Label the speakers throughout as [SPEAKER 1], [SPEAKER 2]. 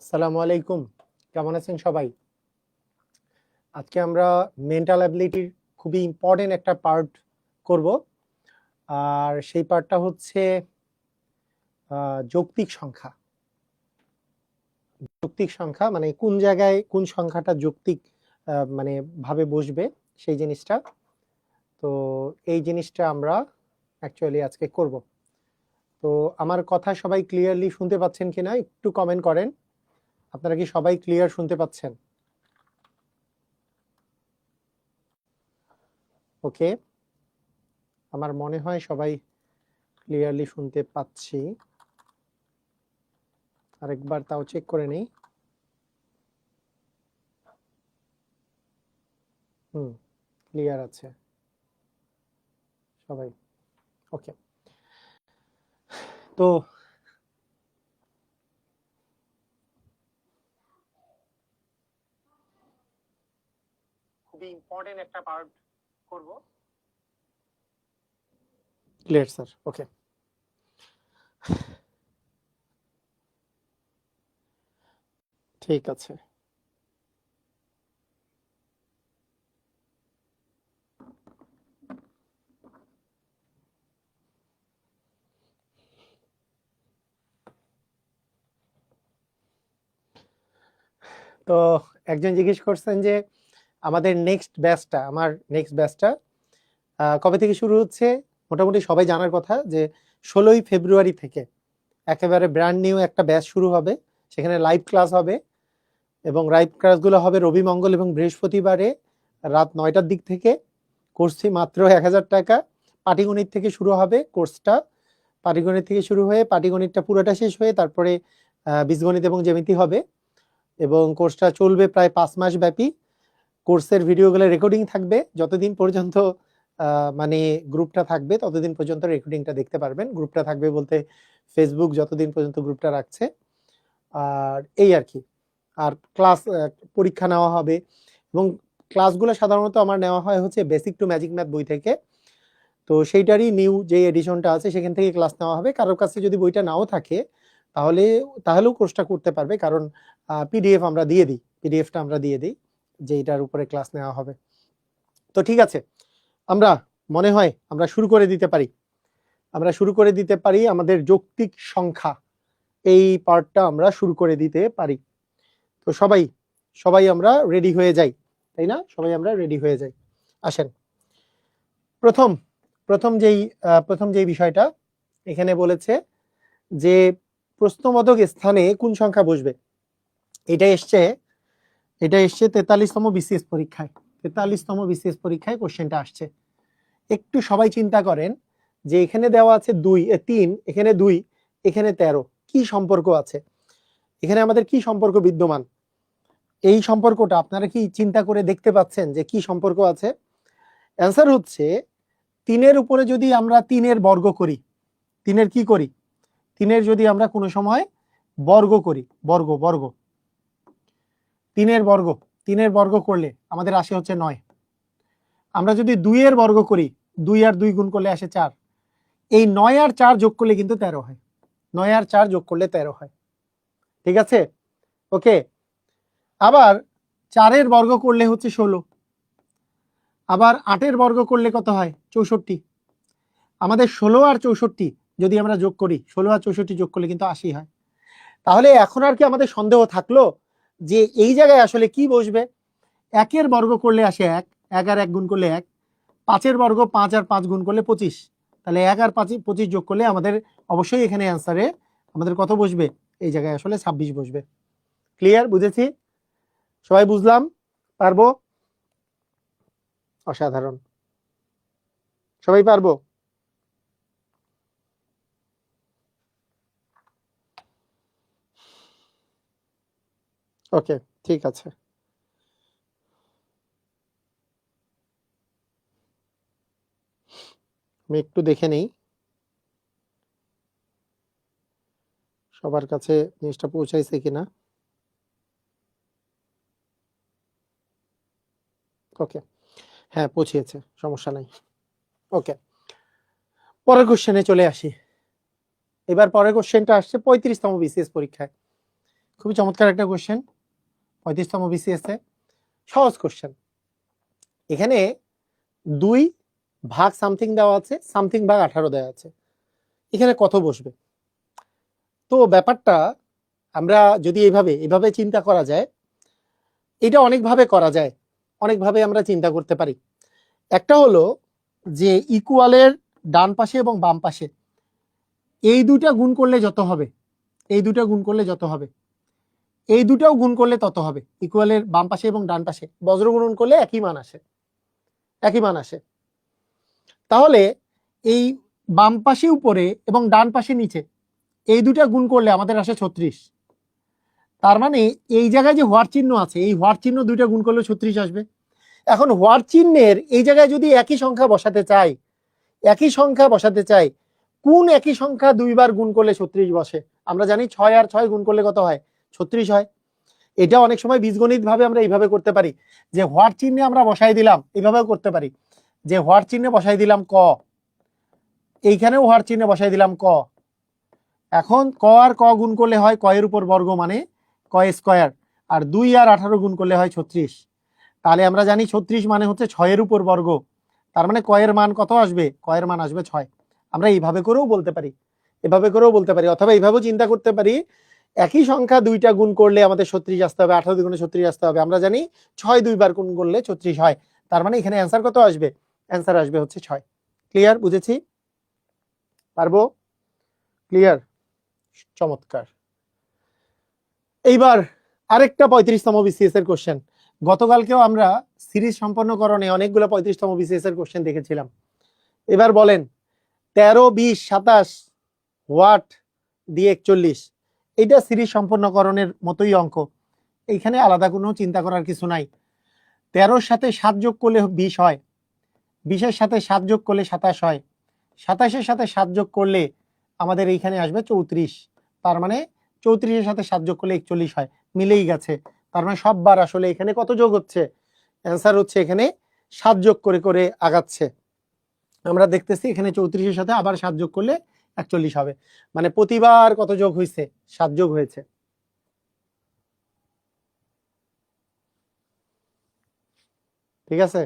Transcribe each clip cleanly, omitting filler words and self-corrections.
[SPEAKER 1] আসসালামু আলাইকুম, কেমন আছেন সবাই? আজকে আমরা মেন্টাল অ্যাবিলিটির খুবই ইম্পর্টেন্ট একটা পার্ট করব। আর সেই পার্টটা হচ্ছে যৌক্তিক সংখ্যা। যৌক্তিক সংখ্যা মানে কোন জায়গায় কোন সংখ্যাটা যৌক্তিক মানে ভাবে বসবে সেই জিনিসটা। তো এই জিনিসটা আমরা অ্যাকচুয়ালি আজকে করব। তো আমার কথা সবাই ক্লিয়ারলি শুনতে পাচ্ছেন কিনা একটু কমেন্ট করেন। আপনারা কি সবাই ক্লিয়ার শুনতে পাচ্ছেন? ওকে, আমার মনে হয় সবাই ক্লিয়ারলি শুনতে পাচ্ছি। আরেকবার তাও চেক করে নেই। ক্লিয়ার আছে সবাই। ওকে, তো খুবই ইম্পর্টেন্ট একটা পার্ট করব। Clear sir? ওকে, ঠিক আছে। তো একজন জিজ্ঞেস করছেন যে আমাদের নেক্সট ব্যাচটা কবে থেকে শুরু হচ্ছে। মোটামুটি সবাই জানার কথা যে 16ই ফেব্রুয়ারি থেকে একেবারে ব্র্যান্ড নিউ একটা ব্যাচ শুরু হবে। সেখানে লাইভ ক্লাস হবে এবং লাইভ ক্লাসগুলো হবে রবি, মঙ্গল এবং বৃহস্পতিবারে রাত 9টার দিক থেকে। কোর্স ফি মাত্র 1000 টাকা। পাটিগণিত থেকে শুরু হবে কোর্সটা। পাটিগণিত থেকে শুরু হয়ে পাটিগণিতটা পুরোটা শেষ হয়ে তারপরে বীজগণিত এবং জ্যামিতি হবে এবং কোর্সটা চলবে প্রায় 5 মাস ব্যাপী। কোর্সের ভিডিওগুলো রেকর্ডিং থাকবে যতদিন পর্যন্ত মানে গ্রুপটা থাকবে ততদিন পর্যন্ত রেকর্ডিংটা দেখতে পারবেন। গ্রুপটা থাকবে বলতে ফেসবুক যতদিন পর্যন্ত গ্রুপটা রাখছে। আর এই আর কি। আর ক্লাস পরীক্ষা নেওয়া হবে এবং ক্লাসগুলো সাধারণত আমার নেওয়া হয় হচ্ছে বেসিক টু ম্যাজিক ম্যাথ বই থেকে। তো সেইটারই নিউ যে এডিশনটা আছে সেখান থেকে ক্লাস নেওয়া হবে। কারোর কাছে যদি বইটা নাও থাকে তাহলেও কোর্সটা করতে পারবে, কারণ পিডিএফ আমরা দিয়ে দিই। পিডিএফটা আমরা দিয়ে দিই যে এটার উপরে ক্লাস নেওয়া হবে। তো ঠিক আছে, আমরা মনে হয় আমরা শুরু করে দিতে পারি। আমাদের যৌক্তিক সংখ্যা এই পার্টটা আমরা শুরু করে দিতে পারি। তো সবাই আমরা রেডি হয়ে যাই, তাই না? সবাই আমরা রেডি হয়ে যাই। আসেন, প্রথম যেই বিষয়টা এখানে বলেছে যে প্রশ্নবোধক স্থানে কোন সংখ্যা বসবে। এটা এসছে 43তম বিসিএস পরীক্ষায় কোশ্চেনটা আসছে। একটু সবাই চিন্তা করেন যে এখানে দেওয়া আছে 3, এখানে 2, এখানে 13, কি সম্পর্ক আছে এখানে, আমাদের কি সম্পর্ক বিদ্যমান? এই সম্পর্কটা আপনারা কি চিন্তা করে দেখতে পাচ্ছেন যে কি সম্পর্ক আছে? অ্যান্সার হচ্ছে 3-এর উপরে যদি আমরা 3-এর বর্গ করি, 3-এর কি করি, 3-এর যদি আমরা কোনো সময় বর্গ করি, বর্গ 3-এর বর্গ করলে আমাদের আসে হচ্ছে 9। আমরা যদি 2-এর বর্গ করি, 2 আর 2 গুণ করলে আসে 4। এই 9 আর 4 যোগ করলে কিন্তু 13 হয়। 9 আর 4 যোগ করলে 13 হয়। ঠিক আছে? ওকে, আবার 4-এর বর্গ করলে হচ্ছে 16, আবার 8-এর বর্গ করলে কত হয়? 64। আমাদের 16 আর 64 যদি আমরা যোগ করি, 16 আর 64 যোগ করলে কিন্তু 80 হয়। তাহলে এখন আর কি আমাদের সন্দেহ থাকলো যে এই জায়গায় আসলে কি বসবে? 1-এর বর্গ করলে আসে 1, 1 আর 1 গুণ করলে 1, 5-এর বর্গ 5 আর 5 গুণ করলে 25, তাহলে 1 আর 25 যোগ করলে আমাদের অবশ্যই এখানে অ্যান্সারে আমাদের কত বসবে? এই জায়গায় আসলে 26 বসবে। ক্লিয়ার? বুঝেছি? সবাই বুঝলাম? পারবো? অসাধারণ, সবাই পারবো? ওকে, ঠিক আছে। আমি একটু দেখে নেই সবার কাছে জিনিসটা পৌঁছাইছে কিনা। ওকে, হ্যাঁ পৌঁছিয়েছে, সমস্যা নাই। ওকে, পরের কোশ্চেনে চলে আসি। এবার পরের কোশ্চেনটা আসছে 35তম বিসিএস পরীক্ষায়। খুবই চমৎকার একটা কোশ্চেন, 35তম বিসিএস এ সহজ কোশ্চেন। এখানে 2 ভাগ সামথিং দেওয়া আছে, সামথিং ভাগ 18 দেওয়া আছে, এখানে কত বসবে? তো ব্যাপারটা আমরা যদি এইভাবে চিন্তা করা যায়, এটা অনেকভাবে করা যায়, অনেকভাবে আমরা চিন্তা করতে পারি। একটা হলো যে ইকুয়ালের ডান পাশে এবং বাম পাশে এই দুটা গুণ করলে যত হবে, এই দুটা গুণ করলে যত হবে, এই দুটাও গুণ করলে তত হবে। ইকুয়ালের বাম পাশে এবং ডান পাশে বজ্র গুণন করলে একই মান আসে, একই মান আসে। তাহলে এই বাম পাশে উপরে এবং ডান পাশে নিচে এই দুটা গুণ করলে আমাদের আসে 36। তার মানে এই জায়গায় যে হোয়াট চিহ্ন আছে, এই হোয়াট চিহ্ন দুইটা গুণ করলে 36 আসবে। এখন হোয়াট চিহ্নের এই জায়গায় যদি একই সংখ্যা বসাতে চাই, একই সংখ্যা বসাতে চাই, কোন একই সংখ্যা দুইবার গুণ করলে 36 বসে? আমরা জানি 6 আর 6 গুণ করলে কত হয়? 36 হয়। এটা অনেক সময় বীজগণিত ভাবে আমরা এইভাবে করতে পারি যে হোয়াট চিহ্নে আমরা বসাই দিলাম, এইভাবেও করতে পারি যে হোয়াট চিহ্নে বসাই দিলাম ক, এইখানেও হোয়াট চিহ্নে বসাই দিলাম ক। এখন ক আর ক গুণ করলে হয় ক এর উপর বর্গ মানে ক স্কয়ার, আর 2 আর 18 গুণ করলে হয় 36। তাহলে আমরা জানি 36 মানে হচ্ছে 6 এর উপর বর্গ, তার মানে ক এর মান কত আসবে? ক এর মান আসবে 6। আমরা এইভাবে করেও বলতে পারি, এভাবে করেও বলতে পারি, অথবা এইভাবেও চিন্তা করতে পারি একই সংখ্যা দুইটা গুণ করলে আমাদের 36 আসতে হবে, 18 দ্বিগুণে 36 আসতে হবে। আমরা জানি 6 দুইবার গুণ করলে 36 হয়, তার মানে এখানে অ্যান্সার কত আসবে? অ্যান্সার আসবে হচ্ছে 6। ক্লিয়ার? বুঝেছি? পারবো? ক্লিয়ার? চমৎকার। এইবার আরেকটা 35তম বিসিএস এর কোশ্চেন। গতকালকেও আমরা সিরিজ সম্পন্নকরণে অনেকগুলো 35তম বিসিএস এর কোশ্চেন দেখেছিলাম। এবার বলেন 13, 20, 27 ওয়াট দিয়ে 41, এটা সিরিজ সম্পন্নকরণের মতোই অঙ্ক, এইখানে আলাদা কোনো চিন্তা করার কিছু নাই। 13-র সাথে 7 যোগ করলে 20 হয়, 20-এর সাথে 7 যোগ করলে 27 হয়, 27-এর সাথে 7 যোগ করলে আমাদের এইখানে আসবে 34। তার মানে 34-এর সাথে 7 যোগ করলে 41 হয়, মিলেই গেছে। তার মানে সববার আসলে এখানে কত যোগ হচ্ছে? অ্যান্সার হচ্ছে এখানে 7 যোগ করে করে আগাচ্ছে। আমরা দেখতেছি এখানে 34-এর সাথে আবার 7 যোগ করলে 41 হবে, মানে প্রতিবার কত যোগ হয়েছে? 7 যোগ হয়েছে। ঠিক আছে?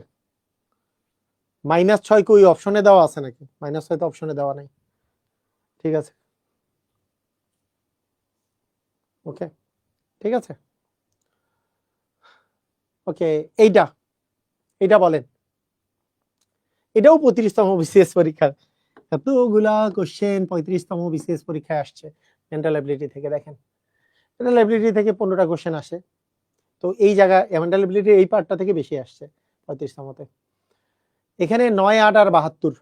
[SPEAKER 1] -6 কি ওই অপশনে দেওয়া আছে নাকি? -6 তো অপশনে দেওয়া নাই। ঠিক আছে, ওকে, ঠিক আছে, ওকে। এইটা এটা বলেন, এটাও 35তম বিসিএস পরীক্ষার, এতগুলা কোশ্চেন 35তম বিসিএস পরীক্ষায় আসছে মেন্টাল অ্যাবিলিটি থেকে। দেখেন মেন্টাল অ্যাবিলিটি থেকে 15টা কোশ্চেন আসে, তো এই জায়গা মেন্টাল অ্যাবিলিটির এই পার্টটা থেকে বেশি আসছে 35তমতে। এখানে 9, 8 আর 72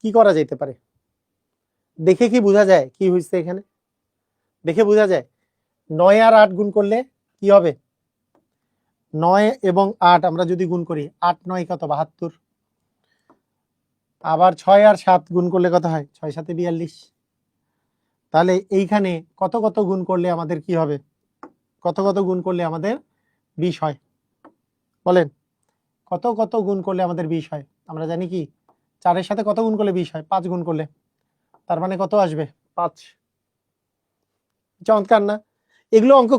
[SPEAKER 1] কি করা যেতে পারে? দেখে কি বোঝা যায় কি হয়েছে? এখানে দেখে বোঝা যায় 9 আর 8 গুণ করলে কি হবে? 9 এবং 8 আমরা যদি গুণ করি, 8 9 কত? 72। আবার 6 আর 7 গুণ করলে কত হয়? 6 7 42। তাহলে এইখানে কত কত গুণ করলে আমাদের কি হবে? কত কত গুণ করলে আমাদের 20 হয়? বলেন কত কত গুণ করলে আমাদের 20 হয়? আমরা জানি কি 4 এর সাথে কত গুণ করলে 20 হয়? 5 গুণ করলে। তার মানে কত আসবে? 5। চমৎকার না? এগুলো অঙ্ক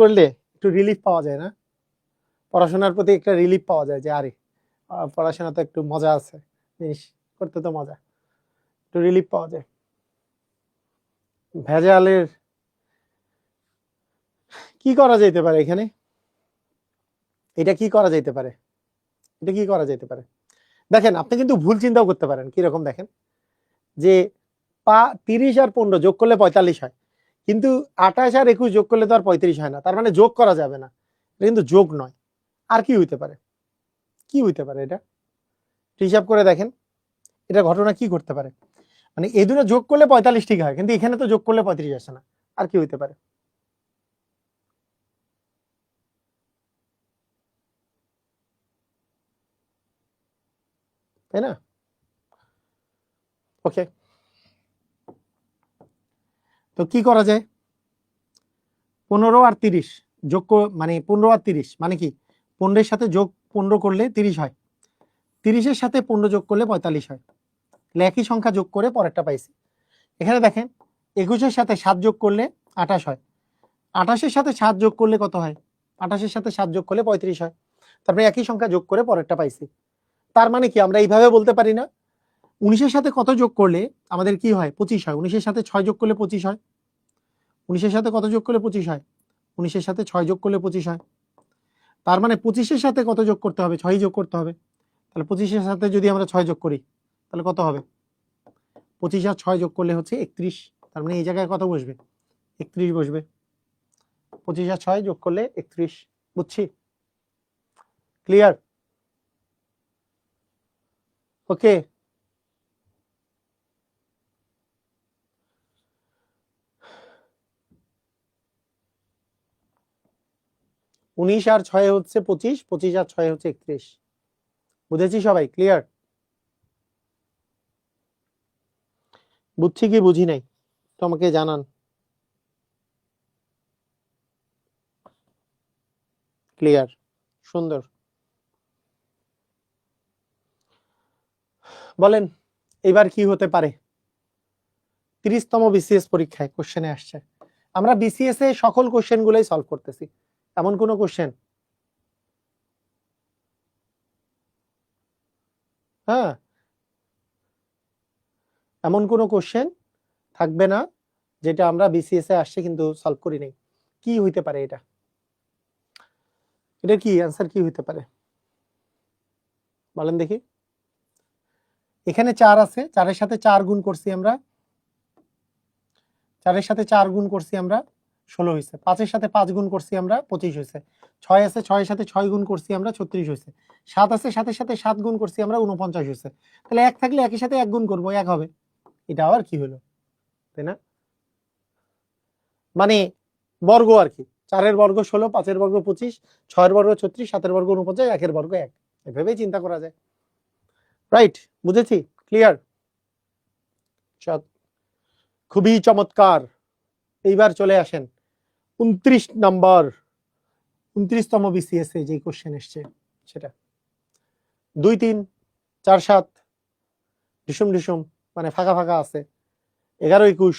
[SPEAKER 1] করলে একটু রিলিফ পাওয়া যায় না? পড়াশোনার প্রতি একটা রিলিফ পাওয়া যায় যে আরে পড়াশোনা তো একটু মজা আছে, জিনিস করতে তো মজা, একটু রিলিফ পাওয়া যায়। ভেজালের কি করা যেতে পারে এখানে? এটা কি করা যেতে পারে? এটা কি করা যেতে পারে? দেখেন আপনি কিন্তু ভুল চিন্তাও করতে পারেন। কিরকম? দেখেন যে 30 আর 15 যোগ করলে 45 হয়, কিন্তু 28 আর 21 যোগ করলে তো আর 35 হয় না, তার মানে যোগ করা যাবে না। এটা কিন্তু যোগ নয়। আর কি হইতে পারে? কি হইতে পারে এটা? হিসাব করে দেখেন এটা ঘটনা কি করতে পারে। মানে এই দুটো যোগ করলে 45 ঠিক হয়, কিন্তু এখানে তো যোগ করলে 35 আসে না। আর কি হইতে পারে? তাই না? ওকে, তো কি করা যায়? 15 আর 30 যোগ মানে 15 আর 30 মানে কি? 15 এর সাথে যোগ 15 করলে 30 হয়, 30-এর সাথে 15 যোগ করলে 45 হয়। একই সংখ্যা যোগ করে পরেরটা পাইছি। এখানে দেখেন 21-এর সাথে 7 যোগ করলে 28 হয়, 28-এর সাথে 7 যোগ করলে কত হয়, 28-এর সাথে 7 যোগ করলে 35 হয়। তারপরে একই সংখ্যা যোগ করে পরেরটা পাইছি। তার মানে কি আমরা এইভাবে বলতে পারি না 19-এর সাথে কত যোগ করলে আমাদের কি হয়, 25 হয়, 19-এর সাথে 6 যোগ করলে 25 হয়, 19-এর সাথে কত যোগ করলে 25 হয়, 19-এর সাথে 6 যোগ করলে 25 হয়। তার মানে 25-এর সাথে কত যোগ করতে হবে, 6 যোগ করতে হবে। তাহলে 25-এর সাথে যদি আমরা 6 যোগ করি তাহলে কত হবে, 25 আর 6 যোগ করলে হচ্ছে 31। তার মানে এই জায়গায় কত বসবে, 31 বসবে। 25 আর 6 যোগ করলে 31, বুঝছি? ক্লিয়ার? ওকে। উনিশ আর 6 হচ্ছে 25, 25 আর 6 হচ্ছে 31। বুঝেছি সবাই? ক্লিয়ার? বুঝছি কি বুঝি নাই তো আমাকে জানান। ক্লিয়ার, সুন্দর। বলেন এবার কি হতে পারে? 30তম বিসিএস পরীক্ষায় কোশ্চেনে আসছে, আমরা বিসিএস এ সকল কোশ্চেন গুলোই সলভ করতেছি, এমন কোন কোশ্চেন, হ্যাঁ, এমন কোন কোশ্চেন থাকবে না যেটা আমরা বিসিএস এ আসছে কিন্তু সলভ করি নাই। কি হইতে পারে এটা, এটা কি অ্যান্সার কি হইতে পারে বলেন দেখি। এখানে 4 আছে, 4-এর সাথে 4 গুণ করছি আমরা, 4-এর সাথে 4 গুণ করছি আমরা 16 হয়েছে, 5-এর সাথে 5 গুণ করছি আমরা 25 হয়েছে, 6 আছে 6-এর সাথে 6 গুণ করছি আমরা 36 হয়েছে, 7 আছে 7-এর সাথে 7 গুণ করছি আমরা 49 হয়েছে। তাহলে 1 থাকলে 1-এর সাথে 1 গুণ করবো 1 হবে। এটা আবার কি হলো, তাই না? মানে বর্গ আর কি, 4-এর বর্গ 16, 5-এর বর্গ 25, 6-এর বর্গ 36, 7-এর বর্গ 49, 1-এর বর্গ 1, এভাবেই চিন্তা করা যায়। রাইট, বুঝেছি? ক্লিয়ার? খুবই চমৎকার। এইবার চলে আসেন 29 নাম্বার, 29তম বিসিএস এ যে কোশ্চেন এসছে সেটা 2 3 4 7 ঢিসুম ঢিসুম, মানে ফাঁকা ফাঁকা আছে, 11 21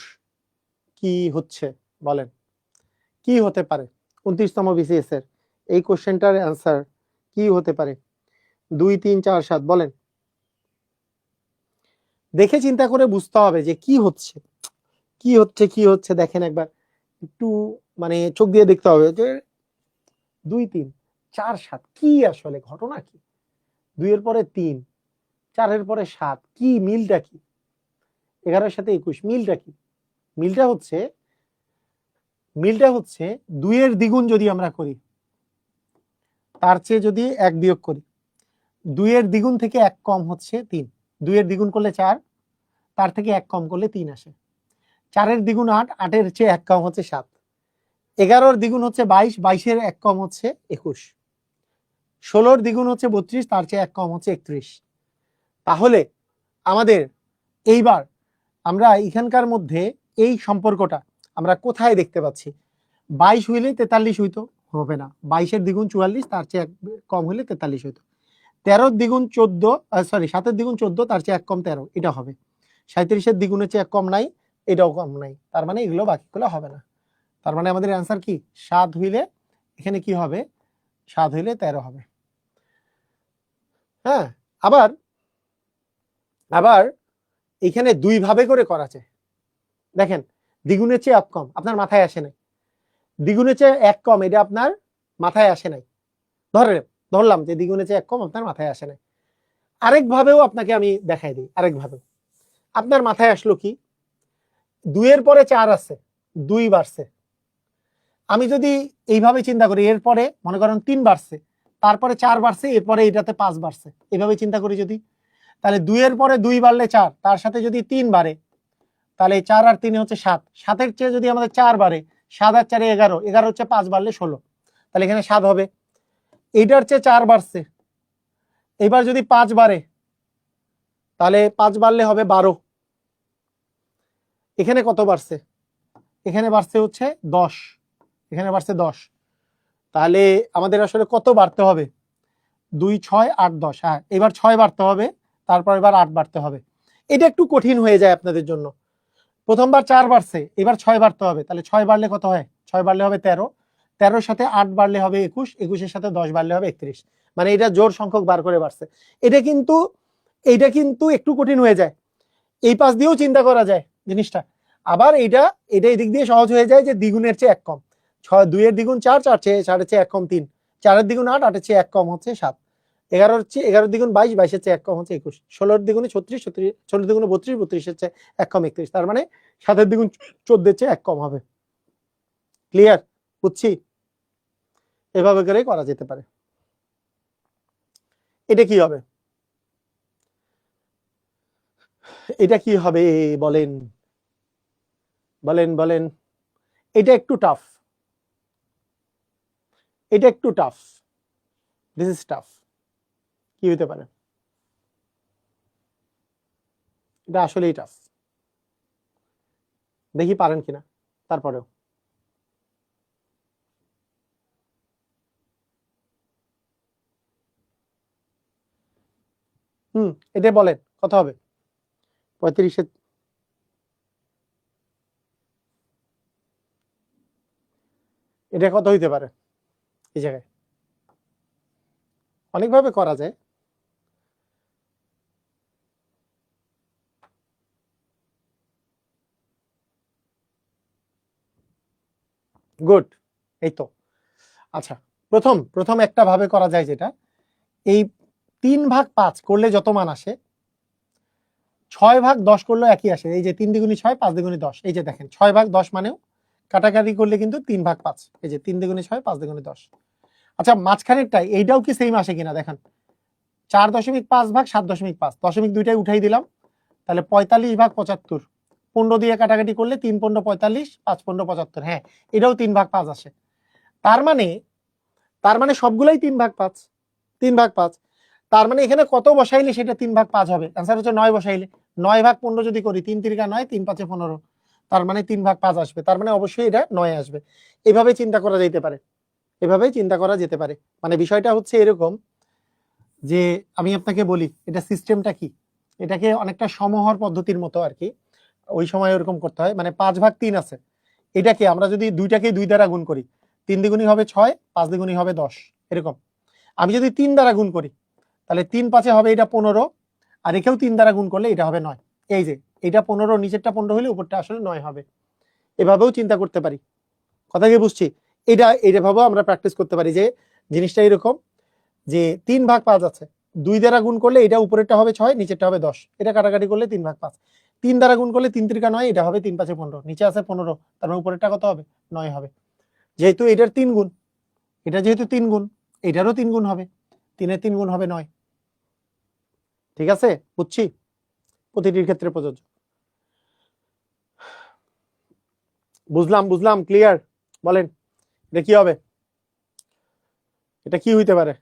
[SPEAKER 1] কি হচ্ছে বলেন, কি হতে পারে 29তম বিসিএস এর এই কোশ্চেনটার অ্যান্সার কি হতে পারে? 2 3 4 7 বলেন। দেখে চিন্তা করে বুঝতে হবে যে কি হচ্ছে, কি হচ্ছে কি হচ্ছে, দেখেন একবার একটু মানে চোখ দিয়ে দেখতে হবে যে 2 3 4 7 কি আসলে ঘটনা কি, 2 এর পরে 3, 4 এর পরে 7, কি মিলটা কি, 11-এর সাথে 21 মিলটা কি? মিলটা হচ্ছে 2 এর দ্বিগুণ যদি আমরা করি তার চেয়ে যদি 1 বিয়োগ করি, 2 এর দ্বিগুণ থেকে 1 কম হচ্ছে 3, 2 এর দ্বিগুণ করলে 4, তার থেকে 1 কম করলে 3 আসে, 4 এর দ্বিগুণ 8, 8 এর চেয়ে 1 কম হচ্ছে 7, 11-এর দ্বিগুণ হচ্ছে 22, 22-এর 1 কম হচ্ছে 21, 16-এর দ্বিগুণ হচ্ছে 32, তার চেয়ে 1 কম হচ্ছে 31। তাহলে আমাদের এইবার আমরা এখানকার মধ্যে এই সম্পর্কটা আমরা কোথায় দেখতে পাচ্ছি? 22 হইলে 43 হইতো, হবে না, 22-এর দ্বিগুণ 44, তার চেয়ে 1 কম হইলে 43 হইতো, 13-এর দ্বিগুণ 14, সরি 7-এর দ্বিগুণ 14, তার চেয়ে 1 কম 13, এটা হবে, 37-এর দ্বিগুণের চেয়ে 1 কম নাই, এটাও কম নাই, তার মানে এগুলো বাকিগুলো হবে না। তার মানে আমাদের অ্যান্সার কি 7 হইলে এখানে কি হবে, 7 হইলে 13 হবে। হ্যাঁ, আবার আবার এখানে 2 ভাবে করে করা যায়, দেখেন দ্বিগুণের চেয়ে 1 কম আপনার মাথায় আসে নাই, দ্বিগুণের চেয়ে 1 কম এটা আপনার মাথায় আসে নাই, ধরলাম যে দ্বিগুণের চেয়ে 1 কম আপনার মাথায় আসে নাই, আরেক ভাবেও আপনাকে আমি দেখাই দিই, আরেক ভাবে আপনার মাথায় আসলো কি, 2 এর পরে 4 আছে, 2 বাড়ছে, আমি যদি এইভাবে চিন্তা করি এরপরে মনে করেন 3 বাড়ছে, তারপরে 4 বাড়ছে, এরপরে এটাতে 5 বাড়ছে, এইভাবে চিন্তা করি যদি, তাহলে 2 এর পরে 2 বাড়লে 4, তার সাথে যদি 3 বাড়ে তাহলে 4 আর 3 হচ্ছে 7, 7-এর চেয়ে যদি আমাদের 4 বাড়ে, 7 আর 4 11, 11 হচ্ছে 5 বাড়লে 16, তাহলে এখানে 7 হবে, এইটার চেয়ে 4 বাড়ছে, এবার যদি 5 বাড়ে তাহলে 5 বাড়লে হবে 12, এখানে কত বাড়ছে, এখানে বাড়ছে হচ্ছে 10, এখানে বাড়ছে 10, তাহলে আমাদের আসলে কত বাড়তে হবে, 2 6 8 10, হ্যাঁ এবার 6 বাড়তে হবে, তারপর এবার 8 বাড়তে হবে, এটা একটু কঠিন হয়ে যায় আপনাদের জন্য, প্রথমবার 4 বাড়ছে, এবার 6 বাড়তে হবে, তাহলে 6 বাড়লে কত হয়? 6 বাড়লে হবে 13, 13-র সাথে 8 বাড়লে হবে 21, 21-এর সাথে 10 বাড়লে হবে 31। মানে এটা জোড় সংখ্যক বার করে বাড়ছে। এটা কিন্তু একটু কঠিন হয়ে যায়, এই পাশ দিয়েও চিন্তা করা যায় জিনিসটা। আবার এটা এদিক দিয়ে সহজ হয়ে যায় যে দ্বিগুণের চেয়ে 1 কম। 2 এর দ্বিগুণ 4, 4-এর চেয়ে 1 কম 3, 4-এর দ্বিগুণ 8, 8-এর চেয়ে 1 কম হচ্ছে 7, 11-এর দ্বিগুণ 22, 22-এর চেয়ে 1 কম হচ্ছে 21, 16-এর দ্বিগুণে 36, 16-এর দ্বিগুণে 32, 32-এর চেয়ে 1 কম 31। তার মানে 7-এর দ্বিগুণ 14-এর চেয়ে 1 কম হবে। ক্লিয়ার? বুঝছি? এভাবে করে করা যেতে পারে। এটা কি হবে? এটা কি হবে বলেন বলেন বলেন। এটা একটু টাফ, এটা একটু টাফ, দিস ইজ টাফ। কি হতে পারে? এটা আসলেই টাফ, দেখি পারেন কিনা তারপরেও। এটা বলেন কত হবে? 35-এ এটা কত হইতে পারে? এই জায়গায় অনেকভাবে করা যায়। গুড, এই তো। আচ্ছা, প্রথম একটা ভাবে করা যায়, যেটা এই 3/5 করলে যত মান আসে, 6/10 করলেও একই আসে। এই যে 3 দ্বিগুণী 6, 5 দ্বিগুণী 10, এই যে দেখেন 6/10 মানেও কাটাকাটি করলে কিন্তু 3/5, এই যে 3 দ্বিগুণী 6, 5 দ্বিগুণী 10। আচ্ছা, মাঝখানেরটাই এইটাও কি সেম আসে কিনা দেখেন। 4.5 ভাগ 7.5, দশমিক দুইটাই উঠাই দিলাম, তাহলে 45/75, 15 দিয়ে কাটাকাটি করলে 3 × 45, 5 × 75, হ্যাঁ এটাও 3/5 আসে। তার মানে সবগুলাই 3/5, 3/5। তার মানে এখানে কত বসাইলে সেটা 3/5 হবে? অ্যান্সার হচ্ছে 9 বসাইলে। 9/15 যদি করি, 3 × 9, 3 × 5 = 15, তার মানে 3/5 আসবে। তার মানে অবশ্যই এটা 9 আসবে। এভাবে চিন্তা করা যেতে পারে, এভাবেই চিন্তা করা যেতে পারে। মানে বিষয়টা হচ্ছে এরকম যে আমি আপনাকে বলি এটা সিস্টেমটা কি, এটাকে অনেকটা সমহর পদ্ধতির মতো আর কি। ওই সময় এরকম করতে হয়, মানে 5/3 আছে, এটাকে আমরা যদি দুইটাকে 2 দ্বারা গুণ করি, 3 দ্বিগুণী হবে 6, 5 দ্বিগুণী হবে 10, এরকম। আমি যদি 3 দ্বারা গুণ করি, তাহলে 3 5-এ হবে এটা 15, আর একেও 3 দ্বারা গুণ করলে এটা হবে 9। এই যে এটা 15, নিচেরটা 15 হলে উপরটা আসলে 9 হবে। এভাবেও চিন্তা করতে পারি, কথা কি বুঝছি? এটা ভাবেও আমরা প্র্যাকটিস করতে পারি যে জিনিসটা এরকম যে 3/5 আছে, 2 দ্বারা গুণ করলে এটা উপরেরটা হবে 6, নিচেরটা হবে 10, এটা কাটাকাটি করলে 3/5। 3 দ্বারা গুণ করলে 3 × 9, এটা হবে 3 × 5 = 15, নিচে আছে 15, তার মানে উপরেরটা কত হবে? 9 হবে। যেহেতু এটার 3 গুণ, এটা যেহেতু 3 গুণ, এটারও 3 গুণ হবে, 3-এর 3 গুণ হবে 9। ঠিক আছে, বুঝছি? প্রতিটির ক্ষেত্রে প্রযোজ্য। বুঝলাম, ক্লিয়ার? বলেন এটা কি হবে? এটা কি হইতে পারে?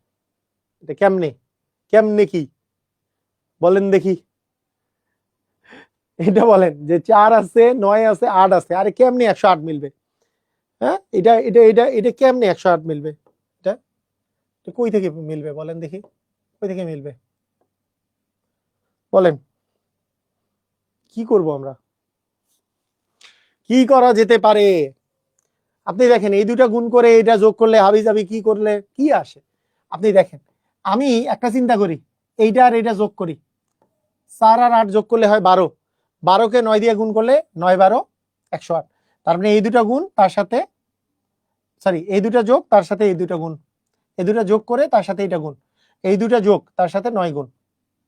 [SPEAKER 1] এটা কেমনে কি বলেন দেখি। এটা বলেন যে 4 আছে, 9 আছে, 8 আছে, আরে কেমনে 108 মিলবে? হ্যাঁ, এটা কেমনে 108 মিলবে? এটা কই থেকে মিলবে বলেন দেখি, কই থেকে মিলবে বলেন? কি করব আমরা? কি করা যেতে পারে? আপনি দেখেন এই দুটা গুণ করে এটা যোগ করলে হাবিজাবি কি করলে কি আসে? আপনি দেখেন, আমি একটা চিন্তা করি, এইটা আর এটা যোগ করি, 4 আর 8 যোগ করলে হয় 12, 12-কে 9 দিয়ে গুণ করলে 9 12 108। তার মানে এই দুটা গুণ তার সাথে, সরি এই দুটা যোগ তার সাথে এই দুটা গুণ, এই দুটা যোগ করে তার সাথে এটা গুণ, এই দুটা যোগ তার সাথে 9 গুণ,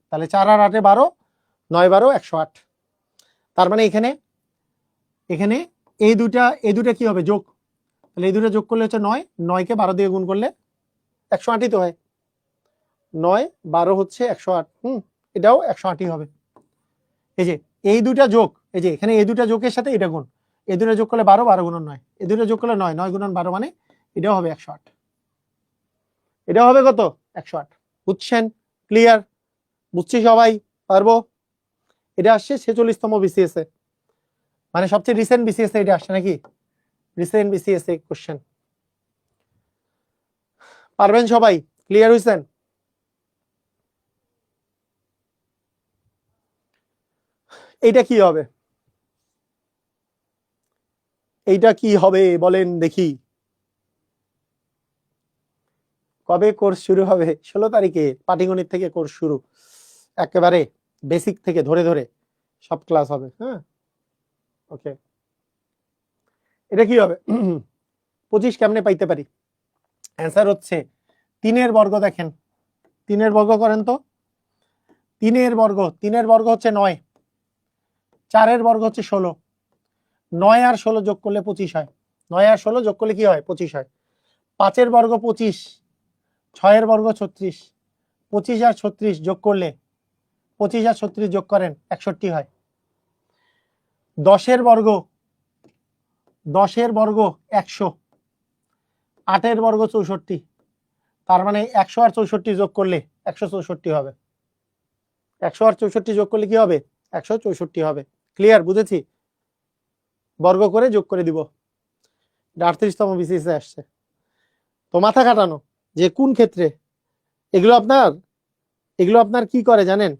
[SPEAKER 1] তাহলে 4 আর 8-এ 12, 9 12 108। তার মানে এখানে এই দুটা কি হবে? যোগ। তাহলে এই দুটো যোগ করলে হচ্ছে 9, 9-কে 12 দিয়ে গুণ করলে 108ই তো হয়। 9 12 হচ্ছে 108, এটাও 108ই হবে। এই যে এই দুটা যোগ, এই যে এখানে এই দুটা যোগের সাথে এটা গুণ, এই দুটো যোগ করলে 12, 12 গুণন 9, এই দুটো যোগ করলে 9, 9 গুণন 12, মানে এটাও হবে 108। এটাও হবে কত? 108। বুঝছেন? ক্লিয়ার? বুঝছি সবাই? পারবো? এটা আসছে 46তম বিসিএস এ, মানে সবচেয়ে রিসেন্ট বিসিএস এ এটা আসছে নাকি? রিসেন্ট বিসিএস এ কোশ্চেন। পারবেন সবাই? ক্লিয়ার হইছেন? এটা কি হবে? এইটা কি হবে বলেন দেখি, কবে কোর্স শুরু হবে? 16 তারিখে পাটিগণিত থেকে কোর্স শুরু, একেবারে বেসিক থেকে ধরে ধরে সব ক্লাস হবে। হ্যাঁ, ওকে। এটা কি হবে? 25 কেমনে পাইতে পারি? অ্যান্সার হচ্ছে 3 বর্গ। দেখেন 3 বর্গ করেন তো, 3 বর্গ হচ্ছে 9, 4 বর্গ হচ্ছে 16, 9 আর 16 যোগ করলে 25 হয়। 9 আর 16 যোগ করলে কি হয়? 25 হয়। 5 বর্গ 25, 6 বর্গ 36, 25 আর 36 যোগ করলে 25 আর 36 যোগ করেন 61 হয়। 10 বর্গ 100, 8 বর্গ 64, তার মানে 100 আর 64 যোগ করলে 164 হবে। 100 আর 64 যোগ করলে কি হবে? 164 হবে। ক্লিয়ার? বুঝেছি? বর্গ করে যোগ করে দিব। 38তম বিসিএস এ আসছে। তো মাথা কাটানো যে কোন ক্ষেত্রে এগুলো আপনার কি করে জানেন?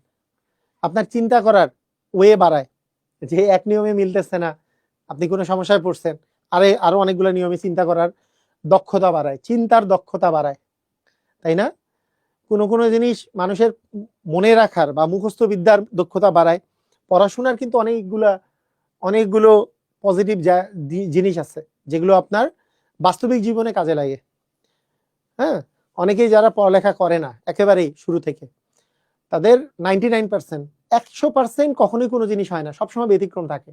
[SPEAKER 1] আপনার চিন্তা করার ওয়ে বাড়ায়, যে এক নিয়মে মিলতেছে না, আপনি কোনো সমস্যায় পড়ছেন, আরো অনেকগুলো নিয়মে চিন্তা করার দক্ষতা বাড়ায়, চিন্তার দক্ষতা বাড়ায়, তাই না? কোনো কোনো জিনিস মানুষের মনে রাখার বা মুখস্থ বিদ্যার দক্ষতা বাড়ায়। পড়াশোনার কিন্তু অনেকগুলো পজিটিভ জিনিস আছে যেগুলো আপনার বাস্তবিক জীবনে কাজে লাগে। হ্যাঁ, অনেকেই যারা পড়ালেখা করে না একেবারেই শুরু থেকে, তাদের 99%, 100% কখনোই কোনো জিনিস হয় না, সবসময় ব্যতিক্রম থাকে।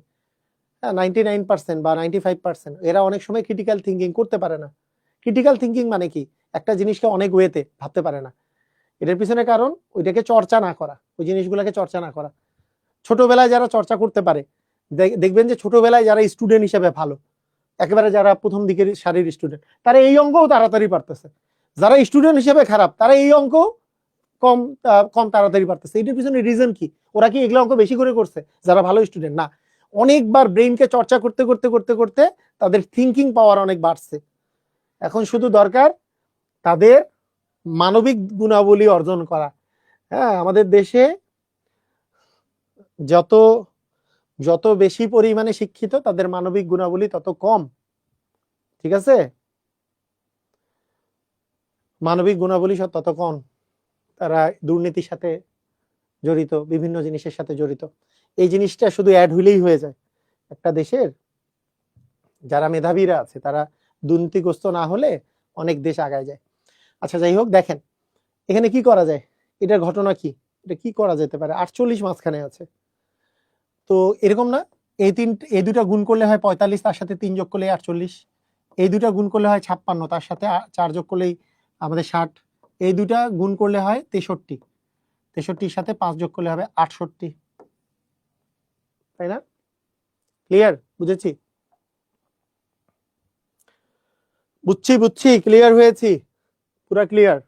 [SPEAKER 1] হ্যাঁ, 99% বা 95% এরা অনেক সময় ক্রিটিক্যাল থিঙ্কিং করতে পারে না। ক্রিটিক্যাল থিঙ্কিং মানে কি? একটা জিনিসকে অনেক ওয়েতে ভাবতে পারে না। এটার পিছনে কারণ ওইটাকে চর্চা না করা, ওই জিনিসগুলোকে চর্চা না করা। ছোটবেলায় যারা চর্চা করতে পারে, দেখবেন যে ছোটবেলায় যারা স্টুডেন্ট হিসেবে ভালো, একেবারে যারা প্রথম দিকের সারির স্টুডেন্ট, তারা এই অঙ্কও তাড়াতাড়ি পারতেছে। যারা স্টুডেন্ট হিসেবে খারাপ, তারা এই অঙ্ক কম কম তাড়াতাড়ি পারতেছে। এটার পিছনে রিজন কি? ওরা কি এগুলো অঙ্ক বেশি করে করছে যারা ভালো স্টুডেন্ট? না, অনেকবার ব্রেইনকে চর্চা করতে করতে করতে করতে তাদের থিঙ্কিং পাওয়ার অনেক বাড়ছে। এখন শুধু দরকার তাদের মানবিক গুণাবলী অর্জন করা। হ্যাঁ, আমাদের দেশে যত যত বেশি পরিমাণে শিক্ষিত, তাদের মানবিক গুণাবলী তত কম। ঠিক আছে? মানবিক গুণাবলী তত কম, তারা দুর্নীতির সাথে জড়িত, বিভিন্ন জিনিসের সাথে জড়িত। এই জিনিসটা শুধু অ্যাড হইলেই হয়ে যায়। একটা দেশের যারা মেধাবীরা আছে তারা দুর্নীতিগ্রস্ত না হলে অনেক দেশ আগায় যায়। আচ্ছা, যাই হোক, দেখেন এখানে কি করা যায়, এটার ঘটনা কি, এটা কি করা যেতে পারে? 48 মাঝখানে আছে, তো এরকম না, এই দুটা গুণ করলে হয় 45, তার সাথে 3 যোগ করলে 48, এই দুটা গুণ করলে হয় 56, তার সাথে 4 যোগ করলেই আমাদের 60, এই দুটা গুণ করলে হয় 63, 63-র সাথে 5 যোগ করলে হবে 68, তাই না? ক্লিয়ার? বুঝেছি? বুঝছি, ক্লিয়ার হয়েছি, পুরা ক্লিয়ার।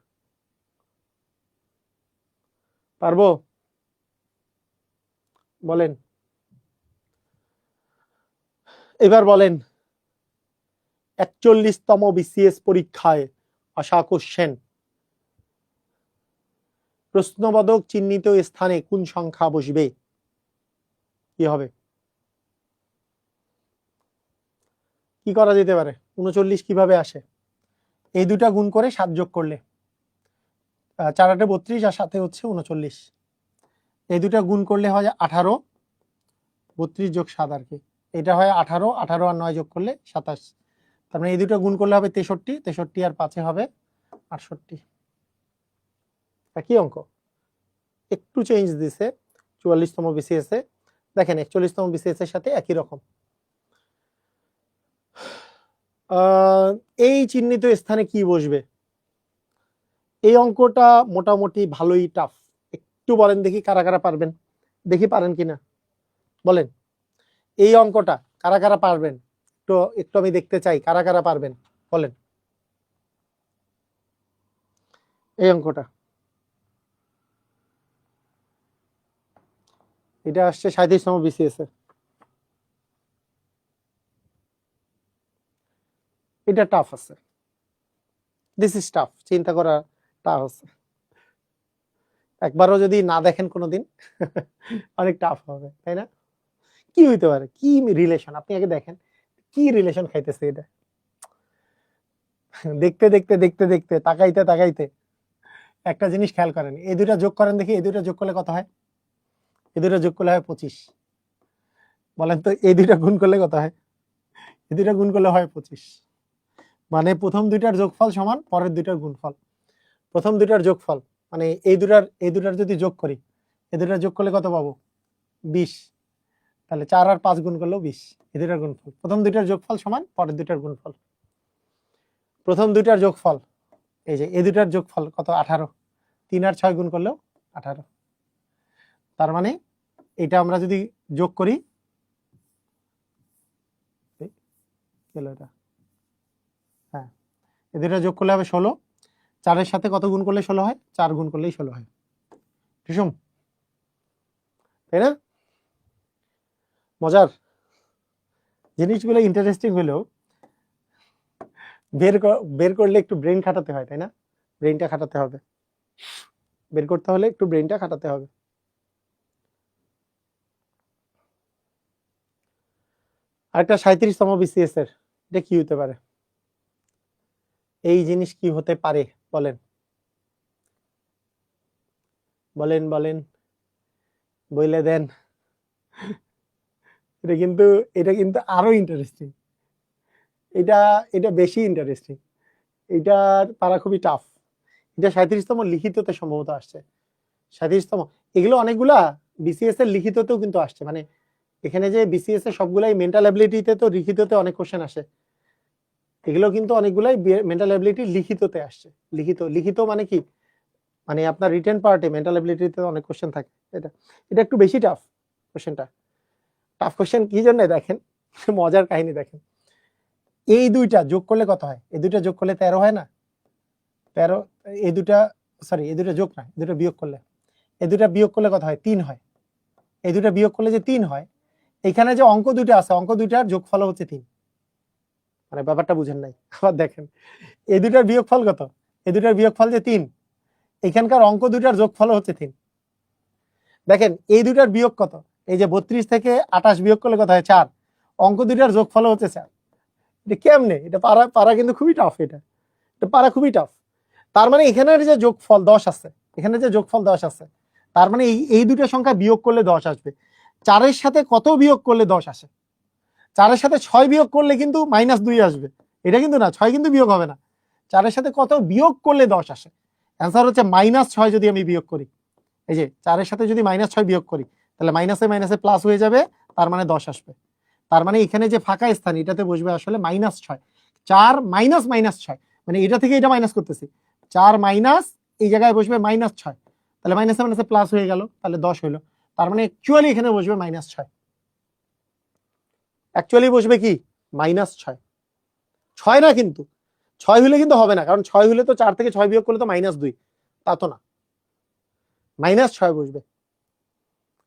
[SPEAKER 1] পারবো? বলেন, এবার বলেন 41তম বিসিএস পরীক্ষায় আসা কোশ্চেন, প্রশ্নবোধক চিহ্নিত স্থানে কোন সংখ্যা বসবে? কি হবে? কি করা যেতে পারে? 39 কিভাবে আসে? এই দুটা গুণ করে 7 যোগ করলে 4 8 32 আর সাথে হচ্ছে 39, এই দুটা গুণ করলে হয় 18, 32 যোগ 7 আর কি, এটা হয় 18, 18 আর 9 যোগ করলে 27, তার মানে এই দুটো গুণ করলে হবে 63, 63 আর 5 হবে 68। একই অঙ্ক, একটু চেঞ্জ দিছে 44তম বিসিএস এ। দেখেন 41তম বিসিএস এর সাথে একই রকম। এই চিহ্নিত স্থানে কি বসবে? এই অঙ্কটা মোটামুটি ভালোই টাফ। একটু বলেন দেখি কারা কারা পারবেন, দেখি পারেন কিনা বলেন। এই অঙ্কটা কারা কারা পারবেন, একটু একটু আমি দেখতে চাই কারা কারা পারবেন, বলেন। এই অঙ্কটা, এটা আসছে 37তম বিসিএস এ। এটা টাফ আছে, দিস ইজ টাফ, চিন্তা করা টাফ আছে। একবারও যদি না দেখেন কোনোদিন অনেক টাফ হবে, তাই না? কি হইতে পারে, কি রিলেশন, আপনি আগে দেখেন কি রিলেশন খাইতেছে এটা, দেখতে দেখতে দেখতে দেখতে তাকাইতে তাকাইতে একটা জিনিস খেয়াল করেন, এই দুইটা যোগ করেন দেখি, এই দুইটা যোগ করলে কত হয়? এই দুইটা যোগ করলে হয় 25। বলেন তো এই দুইটা গুণ করলে কত হয়? এই দুইটা গুণ করলে হয় 25। মানে প্রথম দুইটার যোগফল সমান পরের দুইটার গুণফল। প্রথম দুইটার যোগফল মানে এই দুইটার যদি যোগ করি, এই দুইটার যোগ করলে কত পাবো? 20। তাহলে 4 আর 5 গুণ করলেও 20। এই দুইটার গুণফল, প্রথম দুইটার যোগফল সমান পরের দুইটার গুণফল। প্রথম দুইটার যোগফল এই যে এই দুইটার যোগফল কত? 18। 3 আর 6 গুণ করলেও 18। তার মানে এটা আমরা যদি যোগ করি, এটা হ্যাঁ, এই দুইটা যোগ করলে হবে 16। 4-এর সাথে কত গুণ করলে 16 হয়? 4 গুণ করলেই 16 হয়। ঠিসুম, তাই না? মজার জিনিসগুলো ইন্টারেস্টিং হলেও বের করলে একটু ব্রেন খাটাতে হয়, তাই না? ব্রেনটা খাটাতে হবে, বের করতে হলে একটু ব্রেনটা খাটাতে হবে। আরেকটা 37তম বিসিএস এর, এটা কি হতে পারে? এই জিনিস কি হতে পারে বলেন বলেন বলেন, বলে দেন। এটা কিন্তু আরো ইন্টারেস্টিং, এটা এটা বেশি ইন্টারেস্টিং, এটার পারা খুবই টাফ। এটা 37তম লিখিততে সম্ভবত আসছে। 37তম, এগুলো অনেকগুলা বিসিএস এর লিখিততেও কিন্তু আসছে। মানে এখানে যে বিসিএস এর সবগুলাই মেন্টাল অ্যাবিলিটিতে তো লিখিততে অনেক কোশ্চেন আসে, এগুলো কিন্তু অনেকগুলাই মেন্টাল অ্যাবিলিটি লিখিততে আসছে। লিখিত মানে কি? মানে আপনার রিটেন পার্টে মেন্টাল অ্যাবিলিটিতে অনেক কোশ্চেন থাকে। এটা এটা একটু বেশি টাফ কোশ্চেনটা। টাফ কোশ্চেন কি জন্য দেখেন, মজার কাহিনী দেখেন। এই দুইটা যোগ করলে কত হয়? এই দুইটা যোগ করলে 13 হয় না? 13, এই দুইটা সরি এই দুইটা যোগ না, এই দুইটা বিয়োগ করলে, এই দুইটা বিয়োগ করলে কত হয়? 3 হয়। এই দুইটা বিয়োগ করলে যে 3 হয়, এখানে যে অঙ্ক দুইটা আছে, অঙ্ক দুইটার যোগফল হচ্ছে 3। মানে ব্যাপারটা বুঝেন নাই। আবার দেখেন, এই দুইটার বিয়োগফল কত? এই দুইটার বিয়োগফল যে 3, এখানকার অঙ্ক দুইটার যোগফল হচ্ছে 3। দেখেন এই দুইটার বিয়োগ কত? এই যে 32 থেকে 28 বিয়োগ করলে কত হয়? 4। অঙ্ক দুইটার যোগফল হচ্ছে 4। এটা কেমনে? এটা পারা কিন্তু খুবই টাফ। এটা পারা খুবই টাফ। তার মানে এখানের যে যোগফল 10 আছে, এখানে যে যোগফল 10 আছে, তার মানে এই দুইটা সংখ্যা বিয়োগ করলে 10 আসবে। 4-এর সাথে কত বিয়োগ করলে 10 আসে? 4-এর সাথে 6 বিয়োগ করলে কিন্তু -2 আসবে। এটা কিন্তু না, 6 কিন্তু বিয়োগ হবে না। 4-এর সাথে কত বিয়োগ করলে 10 আসে? অ্যান্সার হচ্ছে -6 যদি আমি বিয়োগ করি। এই যে 4-এর সাথে যদি -6 বিয়োগ করি, তাহলে মাইনাসে মাইনাসে প্লাস হয়ে যাবে, তার মানে 10 আসবে। তার মানে এখানে যে ফাঁকা স্থান, এটাতে বসবে আসলে -6। 4 মাইনাস -6, মানে এটা থেকে এটা মাইনাস করতেছি। 4 মাইনাস এই জায়গায় বসবে -6, তাহলে মাইনাসে মাইনাসে প্লাস হয়ে গেল, তাহলে 10 হইলো। তার মানে অ্যাকচুয়ালি এখানে বসবে -6। অ্যাকচুয়ালি বসবে কি? -6। 6 না, কিন্তু 6 হলে কিন্তু হবে না, কারণ 6 হলে তো 4 থেকে 6 বিয়োগ করলে তো -2, তা তো না। -6 বসবে।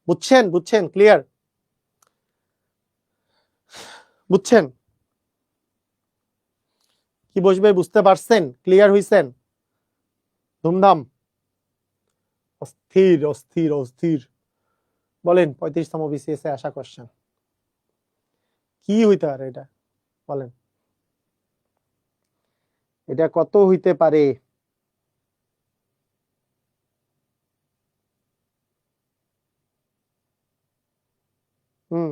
[SPEAKER 1] বুঝছেন? বুঝছেন? ক্লিয়ার? বুঝছেন কি বসবে? বুঝতে পারছেন? ক্লিয়ার হইছেন? ধুমধাম, অস্থির অস্থির অস্থির। বলেন 35তম বিসিএস এ আসা কোশ্চেন কি হইতে পারে? এটা বলেন, এটা কত হইতে পারে? হুম,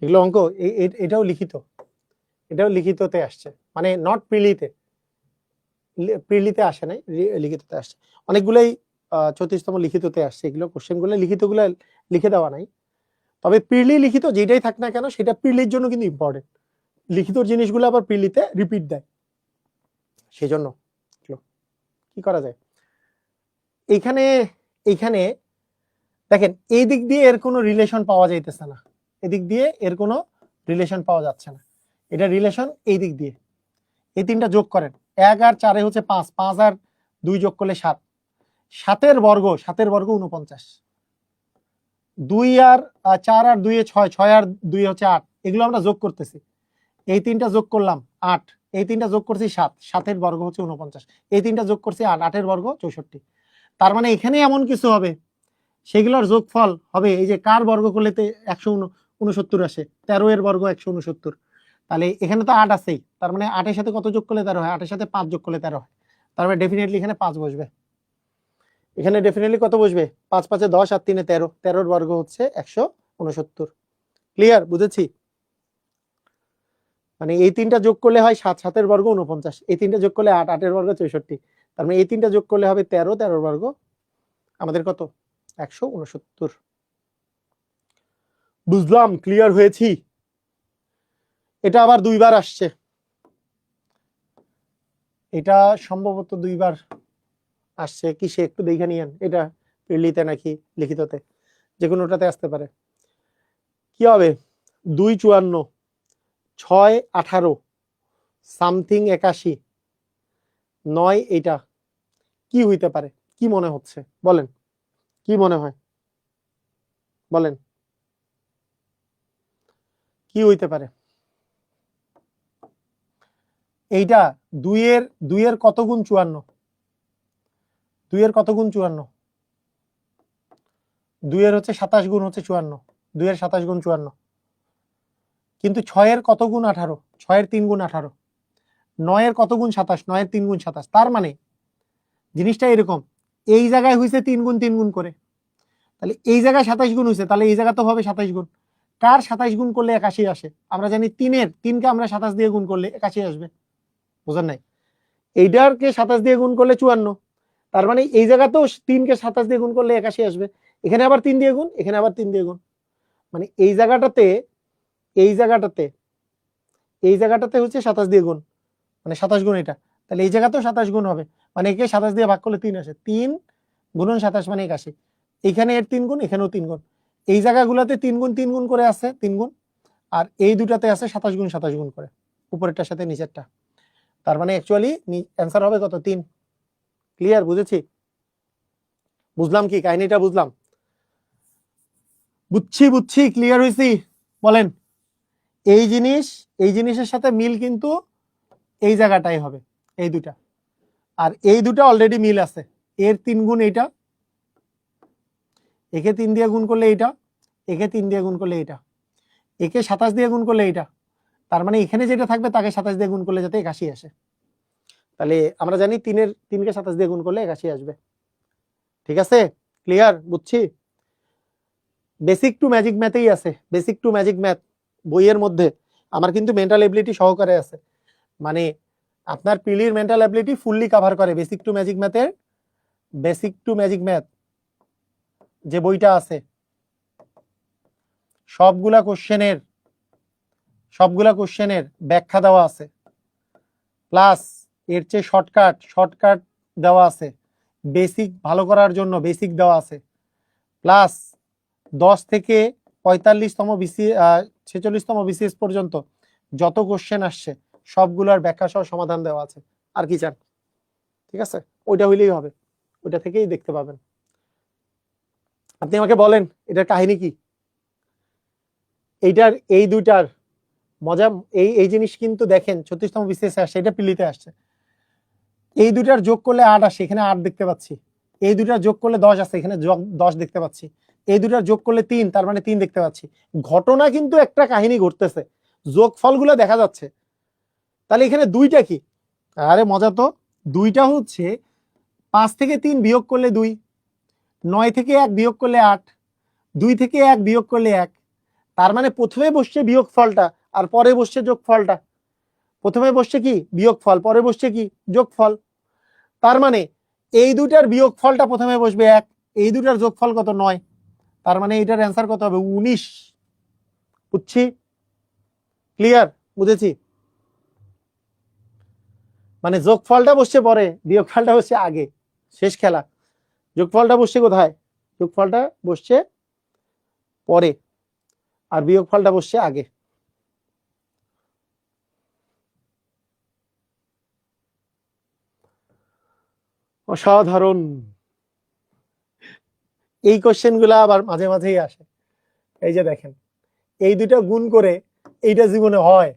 [SPEAKER 1] এগুলো অঙ্ক, এটাও লিখিত, এটাও লিখিততে আসছে। মানে নট প্রিলিতে, প্রিলিতে আসে নাই, লিখিততে আসছে। অনেকগুলাই 34তম লিখিততে আসছে। এগুলো কোশ্চেন গুলো লিখিতগুলো লিখে দেওয়া নাই। তবে প্রিলি লিখিত যেটাই থাক না কেন, সেটা প্রিলির জন্য কিন্তু ইম্পর্টেন্ট। লিখিত জিনিসগুলো আবার প্রিলিতে রিপিট দেয়, সেজন্য কি করা যায় এইখানে? এইখানে দেখেন, এই দিক দিয়ে এর কোনো রিলেশন পাওয়া যাইতেছে না, এদিক দিয়ে এর কোনো রিলেশন পাওয়া যাচ্ছে না। এটা রিলেশন এই দিক দিয়ে। এই তিনটা যোগ করেন, 1 আর 4 হচ্ছে 5, 5 আর 2 যোগ করলে 7, 7-এর বর্গ 49, 2 আর 4 আর 2 6, 6 আর 2 হচ্ছে 8। এগুলো আমরা যোগ করতেছি, এই তিনটা যোগ করলাম 8, এই তিনটা যোগ করছি 7, 7-এর বর্গ হচ্ছে 49, এই তিনটা যোগ করছি 8, 8-এর বর্গ 64। তার মানে এখানে এমন কিছু হবে সেগুলোর যোগফল হবে এই যে কার বর্গ করলে 169 আসে, 13 এর বর্গ 169। তাহলে এখানে তো 8 আছেই, তার মানে 8 এর সাথে কত যোগ করলে 13 হয়, 8 এর সাথে 5 যোগ করলে 13 হয়, তার মানে ডেফিনেটলি এখানে 5 বসবে। এখানে ডেফিনেটলি কত বসবে, 5 5 10 আর 3 13, 13 এর বর্গ হচ্ছে 169। ক্লিয়ার, বুঝেছি? মানে এই তিনটা যোগ করলে হয় 7, 7 এর বর্গ 49, এই তিনটা যোগ করলে 8, 8 এর বর্গ 64, তার মানে এই তিনটা যোগ করলে হবে 13, 13 এর বর্গ আমাদের কত, 169। বুঝলাম, ক্লিয়ার হয়েছি? এটা আবার দুইবার আসছে, এটা সম্ভবত দুইবার আসছে। কিসে একটু দেখে নিয়েন, এটা পিলিতে নাকি লিখিততে, যে কোনোটাতে আসতে পারে। কি হবে, 2 54, 6 18, সামথিং 81, 9 এটা কি হইতে পারে, কি মনে হচ্ছে বলেন, কি মনে হয় বলেন, কি হইতে পারে? এইটা 2 এর কত গুণ 54, 2 এর কত গুণ 54, 2 এর হচ্ছে 27 গুণ হচ্ছে 54, 2 এর 27 গুণ 54, কিন্তু 6 এর কত গুণ 18, 6 এর 3 গুণ 18, 9 এর কত গুণ 27, 9 এর 3 গুণ 27, তার মানে জিনিসটা এরকম, এই জায়গায় হইছে 3 গুণ 3 গুণ করে, তাহলে এই জায়গায় 27 গুণ হইছে, তাহলে এই জায়গা তো হবে 27 গুণ। কার 27 গুণ করলে 81 আসে? আমরা জানি 3কে আমরা 27 দিয়ে গুণ করলে 81 আসবে, বুঝেন নাই? এইটারকে 27 দিয়ে গুণ করলে 54, তার মানে এই জায়গাতেও 3কে 27 দিয়ে গুণ করলে 81 আসবে, এখানে আবার 3 দিয়ে গুণ, এখানে আবার 3 দিয়ে গুণ, মানে এই জায়গাটাতে এই জায়গাটাতে এই জায়গাটাতে হচ্ছে 27 দিয়ে গুণ, মানে 27 গুণ এটা, তাহলে এই জায়গাতেও 27 গুণ হবে, মানে একে 27 দিয়ে ভাগ করলে 3 আসে, 3 গুণন 27 মানে 81, এইখানে এর 3 গুণ, এখানেও 3 গুণ, এই জায়গাগুলোতে 3 গুণ 3 গুণ করে আছে 3 গুণ, আর এই দুটাতে আছে 27 গুণ 27 গুণ করে, উপরেরটার সাথে নিচেরটা, তার মানে অ্যাকচুয়ালি অ্যান্সার হবে কত, 3। ক্লিয়ার, বুঝেছি? বুঝলাম কি কাহিনীটা, বুঝলাম, বুঝছি, ক্লিয়ার হয়েছি? বলেন, এই জিনিসের সাথে মিল কিন্তু এই জায়গাটাই হবে, এই দুটা, আর এই দুটা অলরেডি মিল আছে, এর 3 গুণ এইটা, একে 3 দিয়ে গুণ করলে এইটা, একে 3 দিয়ে গুণ করলে এইটা, একে 27 দিয়ে গুণ করলে এইটা, তার মানে এখানে যেটা থাকবে তাকে 27 দিয়ে গুণ করলে যাতে 81 আসে, তাহলে আমরা জানি 3কে 27 দিয়ে গুণ করলে 81 আসবে। ঠিক আছে, ক্লিয়ার, বুঝছি? বেসিক টু ম্যাজিক ম্যাথেই আছে, বেসিক টু ম্যাজিক ম্যাথ বইয়ের মধ্যে আমার কিন্তু মেন্টাল এবিলিটি সহকারে আছে, মানে আপনার পিলির মেন্টাল এবিলিটি ফুললি কভার করে বেসিক টু ম্যাজিক ম্যাথের, বেসিক টু ম্যাজিক ম্যাথ যে বইটা আছে, সবগুলা কোশ্চেনের ব্যাখ্যা দেওয়া আছে, প্লাস এর চেয়ে শর্টকাট দেওয়া আছে, বেসিক ভালো করার জন্য বেসিক দেওয়া আছে, প্লাস 10 থেকে 45তম 46তম বিসিএস পর্যন্ত যত কোশ্চেন আসছে সবগুলোর ব্যাখ্যা সহ সমাধান দেওয়া আছে, আর কি চান? ঠিক আছে, ওইটা হইলেই হবে, ওইটা থেকেই দেখতে পাবেন। আপনি আমাকে বলেন এটার কাহিনী কি, এইটার এই দুইটার মজা, এই জিনিস কিন্তু দেখেন 36তম বিসিএস আসছে, এটা পিলিতে আসছে, এই দুইটার যোগ করলে 8 আসে, এখানে 8 দেখতে পাচ্ছি, এই দুইটার যোগ করলে 10 আসে, এখানে 10 দেখতে পাচ্ছি, এই দুইটার যোগ করলে 3, তার মানে 3 দেখতে পাচ্ছি, ঘটনা কিন্তু একটা কাহিনী ঘটতেছে, যোগফলগুলো দেখা যাচ্ছে, তাহলে এখানে দুইটা কি, আরে মজা তো, দুইটা হচ্ছে 5 থেকে 3 বিয়োগ করলে 2, 9 থেকে 1 বিয়োগ করলে 8, 2 থেকে 1 বিয়োগ করলে 1, তার মানে প্রথমে বসছে বিয়োগ ফলটা আর পরে বসছে যোগফলটা, প্রথমে বসছে কি বিয়োগফল, পরে বসছে কি যোগফল, তার মানে এই দুটার বিয়োগফলটা প্রথমে বসবে 1, এই দুটার যোগফল কত 9, তার মানে এটার অ্যান্সার কত হবে 19। বুঝছি, ক্লিয়ার, বুঝেছি? মানে যোগফলটা বসছে পরে, বিয়োগফলটা বসছে আগে, শেষ খেলা। যোগফলটা বসছে কোথায়, যোগফলটা বসছে পরে আর বিয়োগফলটা বসছে আগে। অসাধারণ, এই কোশ্চেন গুলা আবার মাঝে মাঝেই আসে, এই যে দেখেন এই দুটা গুণ করে এইটা জীবনে হয়,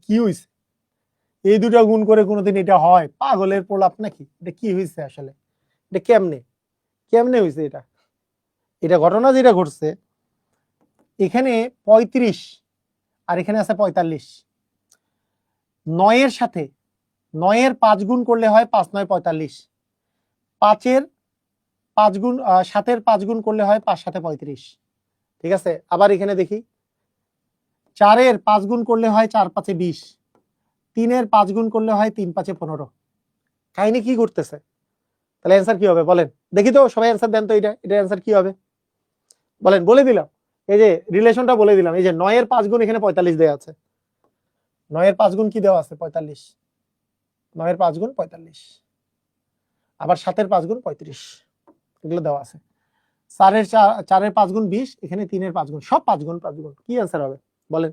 [SPEAKER 1] কি হয়েছে, এই দুটা গুণ করে কোনোদিন এটা হয়, পাগলের প্রলাপ নাকি, এটা কি হয়েছে আসলে, এটা কেমনে হয়েছে এটা, এটা ঘটনা যেটা ঘটছে, এখানে 35 আর এখানে আছে 45। 9 এর সাথে 9 এর 5 গুণ করলে হয় 5 9 45। 5 এর 5 গুণ 7-এর 5 গুণ করলে হয় 5 7 35। ঠিক আছে, আবার এখানে দেখি 4-এর 5 গুণ করলে হয় 4 5 20। 3-এর 5 গুণ করলে হয় 3 5 15। কাহিনী কি করতেছে? তাহলে অ্যান্সার কি হবে বলেন দেখি তো, সবাই অ্যান্সার দেন তো। এটা অ্যান্সার কি হবে বলেন, বলে দিলাম। এই যে রিলেশনটা বলে দিলাম, এই যে 9-এর 5 গুণ এখানে 45 দেওয়া আছে। 9-এর 5 গুণ কি দেওয়া আছে? 45। 9-এর 5 গুণ 45, আবার 7-এর 5 গুণ 35, এগুলো দেওয়া আছে। 4-এর 5 গুণ 20, এখানে 3-এর 5 গুণ, সব 5 গুণ 5 গুণ। কি অ্যান্সার হবে বলেন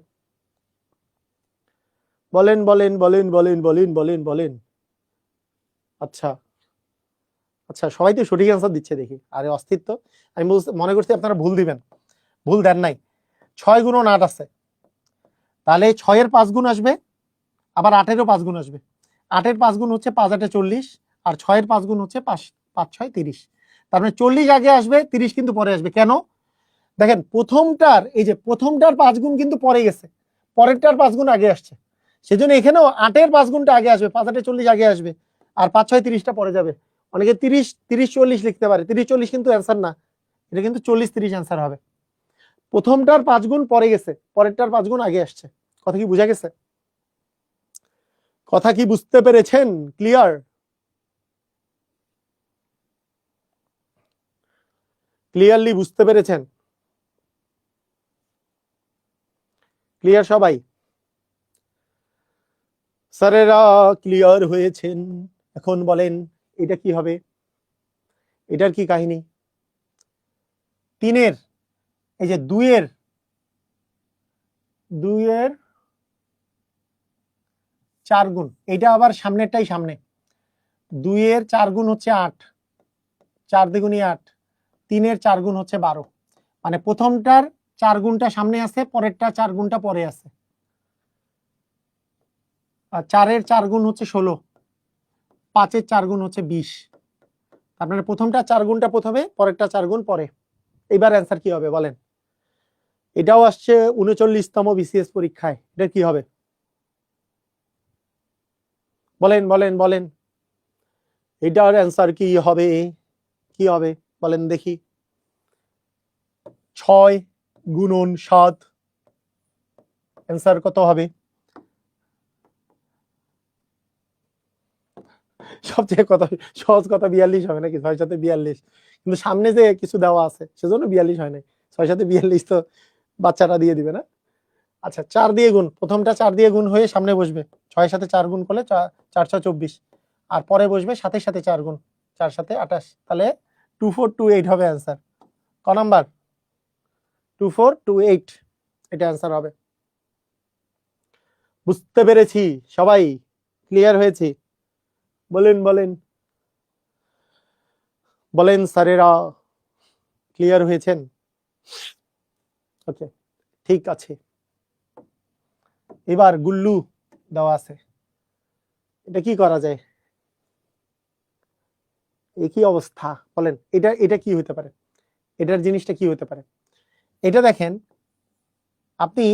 [SPEAKER 1] বলেন বলেন বলেন বলেন বলেন বলেন বলেন। আচ্ছা আচ্ছা, সবাই তো সঠিক অ্যান্সার দিচ্ছে দেখি। আরে অস্তিত্ব, আমি মনে করছি আপনারা ভুল দিবেন, ভুল দেন নাই। 6 গুণন 8 আছে, তাহলে 6-এর 5 গুণ আসবে, আবার 8-এরও 5 গুণ আসবে। 8-এর 5 গুণ হচ্ছে 5 8 40, আর 6-এর 5 গুণ হচ্ছে 5 5 6 30। তার মানে 40 আগে আসবে, 30 কিন্তু পরে আসবে। কেন? দেখেন প্রথমটার, এই যে প্রথমটার 5 গুণ কিন্তু পরে গেছে, পরেরটার 5 গুণ আগে আসছে। সেজন্য এখানেও 8-এর 5 গুণটা আগে আসবে, 5 8 40 আগে আসবে, আর 5 6 30টা পরে যাবে। অনেকে 30 30 40 লিখতে পারে, 30 40 কিন্তু অ্যান্সার না, এটা কিন্তু 40 30 অ্যান্সার হবে। প্রথমটার 5 গুণ পরে গেছে, পরেরটার 5 গুণ আগে আসছে। কথা কি বোঝা গেছে? কথা কি বুঝতে পেরেছেন? ক্লিয়ার? ক্লিয়ারলি বুঝতে পেরেছেন? ক্লিয়ার সবাই? স্যারেরা ক্লিয়ার হয়েছেন? এখন বলেন এটা কি হবে, এটার কি কাহিনী? 3-এর, এই যে 2-এর 4 গুণ, এটা আবার সামনেরটাই সামনে। 2-এর 4 গুণ হচ্ছে 8, 4 দ্বিগুণী 8। 3-এর 4 গুণ হচ্ছে 12। মানে প্রথমটার 4 গুণটা সামনে আছে, পরেরটা 4 গুণটা পরে আছে। আর 4-এর 4 গুণ হচ্ছে 16, 5-এর 4 গুণ হচ্ছে 20। আপনার প্রথমটা 4 গুণটা প্রথমে, পরেরটা 4 গুণ পরে। এবার অ্যান্সার কি হবে বলেন? এটাও আসছে 39তম বিসিএস পরীক্ষায়, এটা কি হবে বলেন বলেন বলেন। এটার অ্যান্সার কি হবে? কি হবে বলেন দেখি। 6 গুণন 7, অ্যান্সার কত হবে? সবচেয়ে কথা সহজ কথা 42 হবে নাকি? 6 সাথে 42, কিন্তু সামনে যে কিছু দেওয়া আছে সেজন্য 42 হয় নাই। 6 সাথে 42 তো বাচ্চাটা দিয়ে দিবে না। আচ্ছা, 4 দিয়ে গুণ, প্রথমটা 4 দিয়ে গুণ হয়ে সামনে বসবে, 6 সাথে 4 গুণ করলে 4 4 6 24, আর পরে বসবে 7-এর সাথে 4 গুণ, 4 সাথে 28, তাহলে 2428 হবে অ্যান্সার। ক নাম্বার? 2428, এটা অ্যান্সার হবে। বুঝতে পেরেছি সবাই? ক্লিয়ার হয়েছে? বলেন বলেন বলেন স্যারেরা, ক্লিয়ার হয়েছেন? ওকে, ঠিক আছে। এবার গুল্লু দেওয়া আছে, এটা কি করা যায়? একই অবস্থা, বলেন এটা এটা কি হতে পারে? এটার জিনিসটা কি হতে পারে? এটা দেখেন, আপনি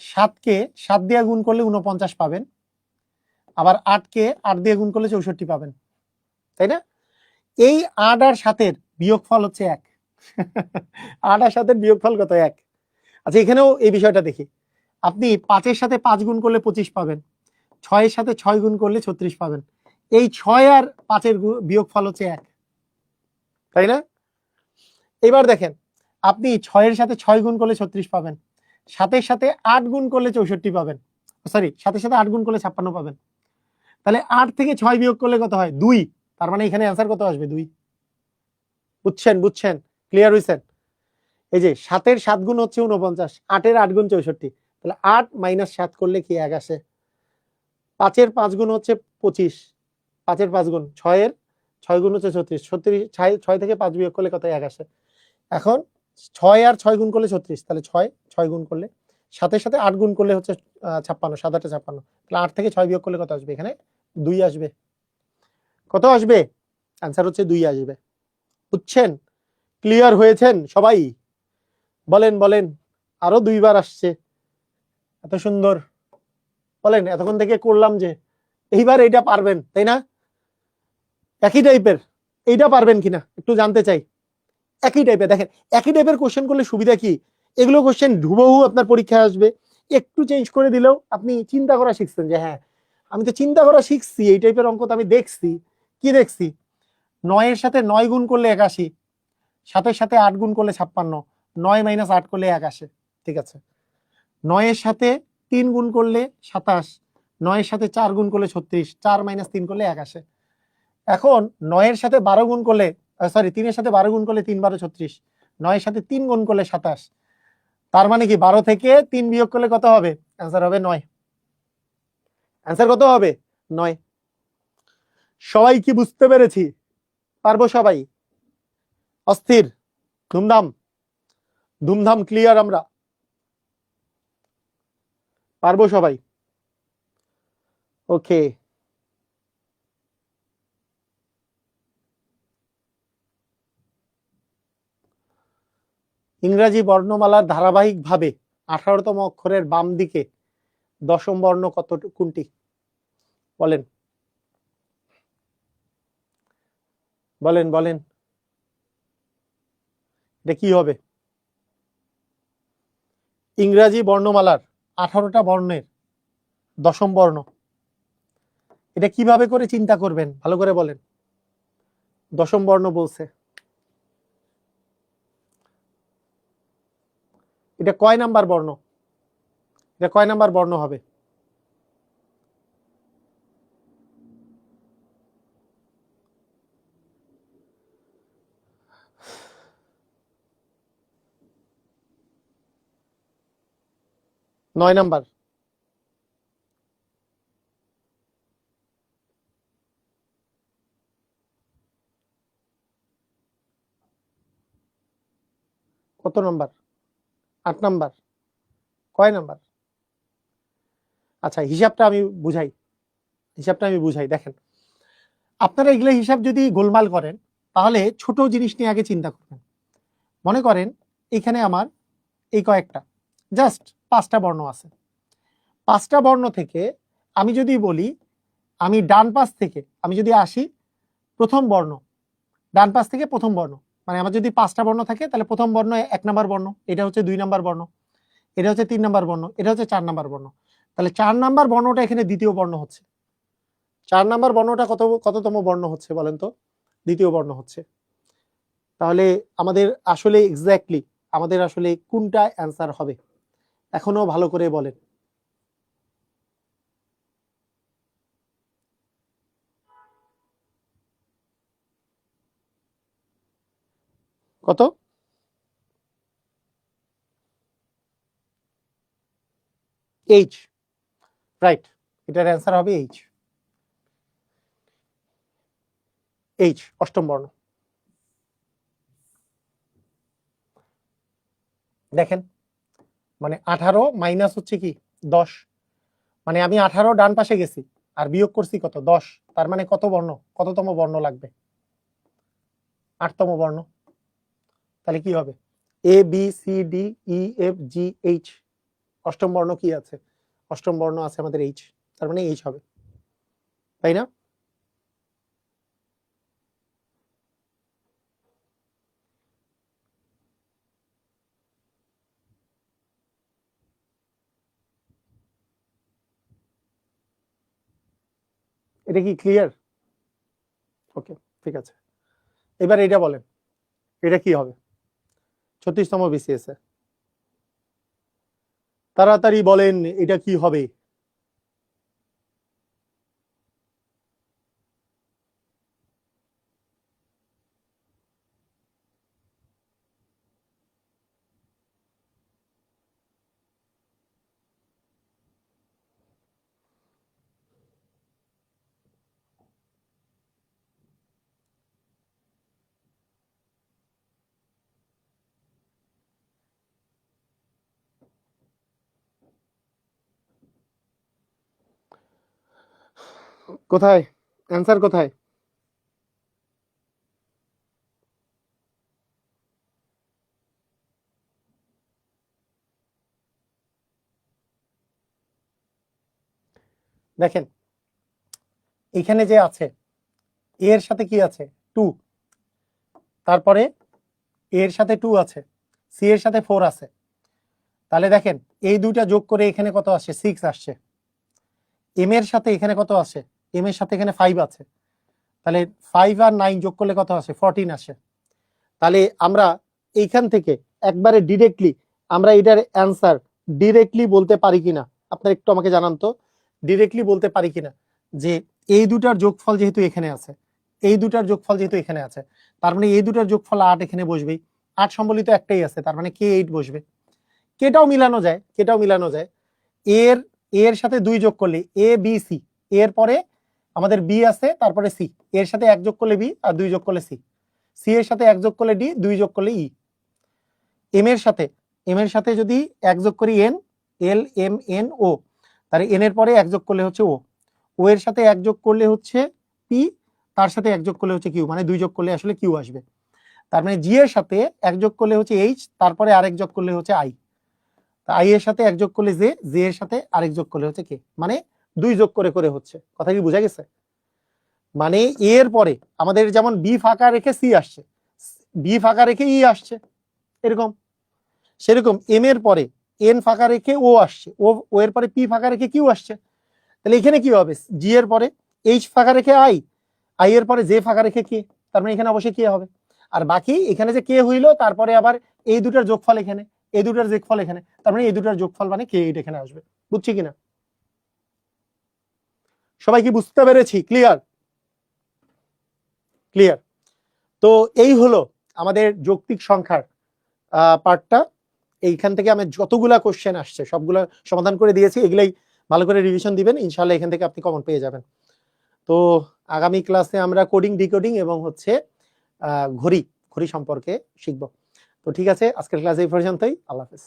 [SPEAKER 1] 7-কে 7 দিয়ে গুণ করলে 49 পাবেন, আবার 8-কে 8 দিয়ে গুণ করলে 64 পাবেন, তাই না? এই 8 আর 7-এর বিয়োগফল হচ্ছে 1। 8 আর 7-এর বিয়োগফল কত? 1। আচ্ছা, এখানেও এই বিষয়টা দেখি। আপনি 5-এর সাথে 5 গুণ করলে 25 পাবেন, 6-এর সাথে 6 গুণ করলে 36 পাবেন। এই 6 আর 5-এর বিয়োগফল হচ্ছে 1, তাই না? এবার দেখেন, আপনি 6-এর সাথে 6 গুণ করলে 36 পাবেন, 7-এর সাথে 8 গুণ করলে 64 পাবেন, সরি 7-এর সাথে 8 গুণ করলে 56 পাবেন। তাহলে 8 থেকে 6 বিয়োগ করলে কত হয়? 2। তার মানে এখানে অ্যান্সার কত আসবে? 2। বুঝছেন বুঝছেন? ক্লিয়ার হইছেন? এই যে 7-এর 7 গুণ হচ্ছে 49, 8-এর 8 গুণ 64, তাহলে 8 - 7 করলে কি 1 আসে? 5-এর 5 গুণ হচ্ছে 25, 5-এর 5 গুণ, 6-এর 6 গুণ হচ্ছে 36, 36 6 থেকে 5 বিয়োগ করলে কত? 1 আসে। এখন 6 আর 6 গুণ করলে 36, তাহলে 6 গুণ করলে, 7-এর সাথে 8 গুণ করলে হচ্ছে 56, 7 8 56, তাহলে 8 থেকে 6 বিয়োগ করলে কত আসবে? এখানে 2 আসবে। কত আসবে? অ্যান্সার হচ্ছে 2 আসবে। বুঝছেন? ক্লিয়ার হয়েছেন সবাই? বলেন বলেন। আরো 2বার আসছে, এত সুন্দর। বলেন, এতক্ষণ থেকে করলাম যে, এইবার এইটা পারবেন তাই না? একই টাইপের এইটা পারবেন কিনা একটু জানতে চাই। একই টাইপের দেখেন, একই টাইপের কোশ্চেন করলে সুবিধা কি, এগুলো কোশ্চেন হুবহু আপনার পরীক্ষায় আসবে, একটু চেঞ্জ করে দিলেও আপনি চিন্তা করা শিখছেন যে হ্যাঁ আমি তো চিন্তা করা শিখছি, এই টাইপের অঙ্ক তো আমি দেখছি। কি দেখছি? 9 এর সাথে 9 গুণ করলে 81, 7 এর সাথে 8 গুণ করলে 56, 9 - 8 করলে 1 আসে। ঠিক আছে, 9 এর সাথে 3 গুণ করলে 27, 9 এর সাথে 4 গুণ করলে 36, 4 - 3 করলে 1 আসে। এখন 9 এর সাথে 12 গুণ করলে, সরি 3 এর সাথে 12 গুণ করলে 3 × 12 = 36, 9 এর সাথে 3 গুণ করলে 27, তার মানে কি 12 থেকে 3 বিয়োগ করলে কত হবে? অ্যান্সার হবে 9। অ্যান্সার কত হবে? 9। সবাই কি বুঝতে পেরেছি? পারবো সবাই? অস্থির? ধুমধাম? ধুমধাম ক্লিয়ার? আমরা পারবো সবাই? ওকে। ইংরাজি বর্ণমালার ধারাবাহিকভাবে 18তম অক্ষরের বাম দিকে 10ম বর্ণ কোনটি? বলেন বলেন বলেন। এটা কি হবে? ইংরাজি বর্ণমালার 18টা বর্ণের 10ম বর্ণ, এটা কিভাবে করে চিন্তা করবেন ভালো করে বলেন। 10ম বর্ণ বলছে, এটা কয় নাম্বার বর্ণ? এটা কয় নাম্বার বর্ণ হবে? নয় নাম্বার। কত নাম্বার? 8 নাম্বার। কয় নাম্বার? আচ্ছা, হিসাবটা আমি বুঝাই। দেখেন, আপনারা এগুলো হিসাব যদি গোলমাল করেন তাহলে ছোট জিনিস নিয়ে আগে চিন্তা করবেন। মনে করেন এখানে আমার এই কয়েকটা জাস্ট 5টা বর্ণ আছে। 5টা বর্ণ থেকে আমি যদি বলি, আমি ডান পাশ থেকে আমি যদি আসি প্রথম বর্ণ, ডান পাশ থেকে প্রথম বর্ণ, মানে আমার যদি 5টা বর্ণ থাকে তাহলে প্রথম বর্ণ 1 নাম্বার বর্ণ, এটা হচ্ছে 2 নাম্বার বর্ণ, এটা হচ্ছে 3 নাম্বার বর্ণ, এটা হচ্ছে 4 নাম্বার বর্ণ। তাহলে 4 নাম্বার বর্ণটা এখানে দ্বিতীয় বর্ণ হচ্ছে। 4 নাম্বার বর্ণটা কততম বর্ণ হচ্ছে বলেন তো? দ্বিতীয় বর্ণ হচ্ছে। তাহলে আমাদের আসলে এক্স্যাক্টলি আমাদের আসলে কোনটা অ্যান্সার হবে এখনো ভালো করে বলেন। কত? H, right. এটার অ্যান্সার হবে এইচ। এইচ 8ম বর্ণ। দেখেন, মানে 18 মাইনাস হচ্ছে কি 10, মানে আমি 18 ডান পাশে গেছি আর বিয়োগ করছি কত 10, তার মানে কত বর্ণ, কততম বর্ণ লাগবে? 8তম বর্ণ। তাহলে কি হবে? A B C D E F G H, 8ম বর্ণ কি আছে? 8ম বর্ণ আছে আমাদের এইচ, তার মানে এইচ হবে, তাই না? এটা কি ক্লিয়ার? ওকে, ঠিক আছে। এবার এটা বলেন, এটা কি হবে? 36তম বিসিএস এ তাড়াতাড়ি বলেন এটা কি হবে? কোথায় অ্যান্সার? কোথায়? দেখেন এখানে যে আছে এর সাথে কি আছে 2, তারপরে এর সাথে 2 আছে, সি এর সাথে 4 আছে। তাহলে দেখেন এই দুইটা যোগ করে এখানে কত আসে 6 আসছে। এম এর সাথে এখানে কত আসে, এম এর সাথে এখানে 5 আছে, তাহলে 5 আর 9 যোগ করলে কত আসে 14 আসে। তাহলে আমরা এইখান থেকে একবারে ডিরেক্টলি আমরা এটার অ্যান্সার ডিরেক্টলি বলতে পারি কিনা, আপনারা একটু আমাকে জানান তো, ডিরেক্টলি বলতে পারি কিনা যে এই দুটার যোগফল যেহেতু এখানে আছে, এই দুটার যোগফল যেহেতু এখানে আছে, তার মানে এই দুটার যোগফল 8 এখানে বসবেই। 8 সম্বলিত একটাই আছে, তার মানে কে 8 বসবে। কেটাও মিলানো যায়, কেটাও মিলানো যায়। এর এর সাথে 2 যোগ করলে এ বি সি, এর পরে আমাদের বি আছে, তারপরে সি, এর সাথে 1 যোগ করলে বি আর 2 যোগ করলে সি, সি এর সাথে 1 যোগ করলে ডি, 2 যোগ করলে ই। এম এর সাথে যদি 1 যোগ করি N, L M N O, তাহলে এন এর পরে 1 যোগ করলে হচ্ছে ও, ও এর সাথে 1 যোগ করলে হচ্ছে পি, তার সাথে 1 যোগ করলে হচ্ছে কিউ, মানে 2 যোগ করলে আসলে কিউ আসবে। তার মানে জি এর সাথে 1 যোগ করলে হচ্ছে এইচ, তারপরে আরেক যোগ করলে হচ্ছে আই, আই এর সাথে 1 যোগ করলে জে, জে এর সাথে আরেক যোগ করলে হচ্ছে কে, মানে 2 যোগ করে করে হচ্ছে। কথা কি বোঝা গেছে? মানে এর পরে আমাদের যেমন বি ফাঁকা রেখে সি আসছে, বি ফাঁকা রেখে ই আসছে, এরকম সেরকম এম এর পরে এন ফাঁকা রেখে ও আসছে, ও এর পরে পি ফাঁকা রেখে কিউ আসছে। তাহলে এখানে কি হবে, জি এর পরে এইচ ফাঁকা রেখে আই, আই এর পরে জে ফাঁকা রেখে কে, তার মানে এখানে অবশ্যই কে হবে। আর বাকি এখানে যে কে হইলো, তারপরে আবার এই দুটার যোগফল এখানে, এই দুটার যোগফল এখানে, তার মানে এই দুটার যোগফল মানে কে 8 এখানে আসবে। বুঝছি কিনা? সবাই কি বুঝতে পেরেছি? ক্লিয়ার? ক্লিয়ার। তো এই হলো আমাদের যৌক্তিক সংখ্যার পার্টটা। এইখান থেকে আমি যতগুলা কোশ্চেন আসছে সবগুলা সমাধান করে দিয়েছি, এগুলাই ভালো করে রিভিশন দিবেন, ইনশাআল্লাহ এখান থেকে আপনি কমন পেয়ে যাবেন। তো আগামী ক্লাসে আমরা কোডিং, ডিকোডিং এবং হচ্ছে ঘড়ি সম্পর্কে শিখব। তো ঠিক আছে, আজকের ক্লাস এই পর্যন্তই। আল্লাহ হাফেজ।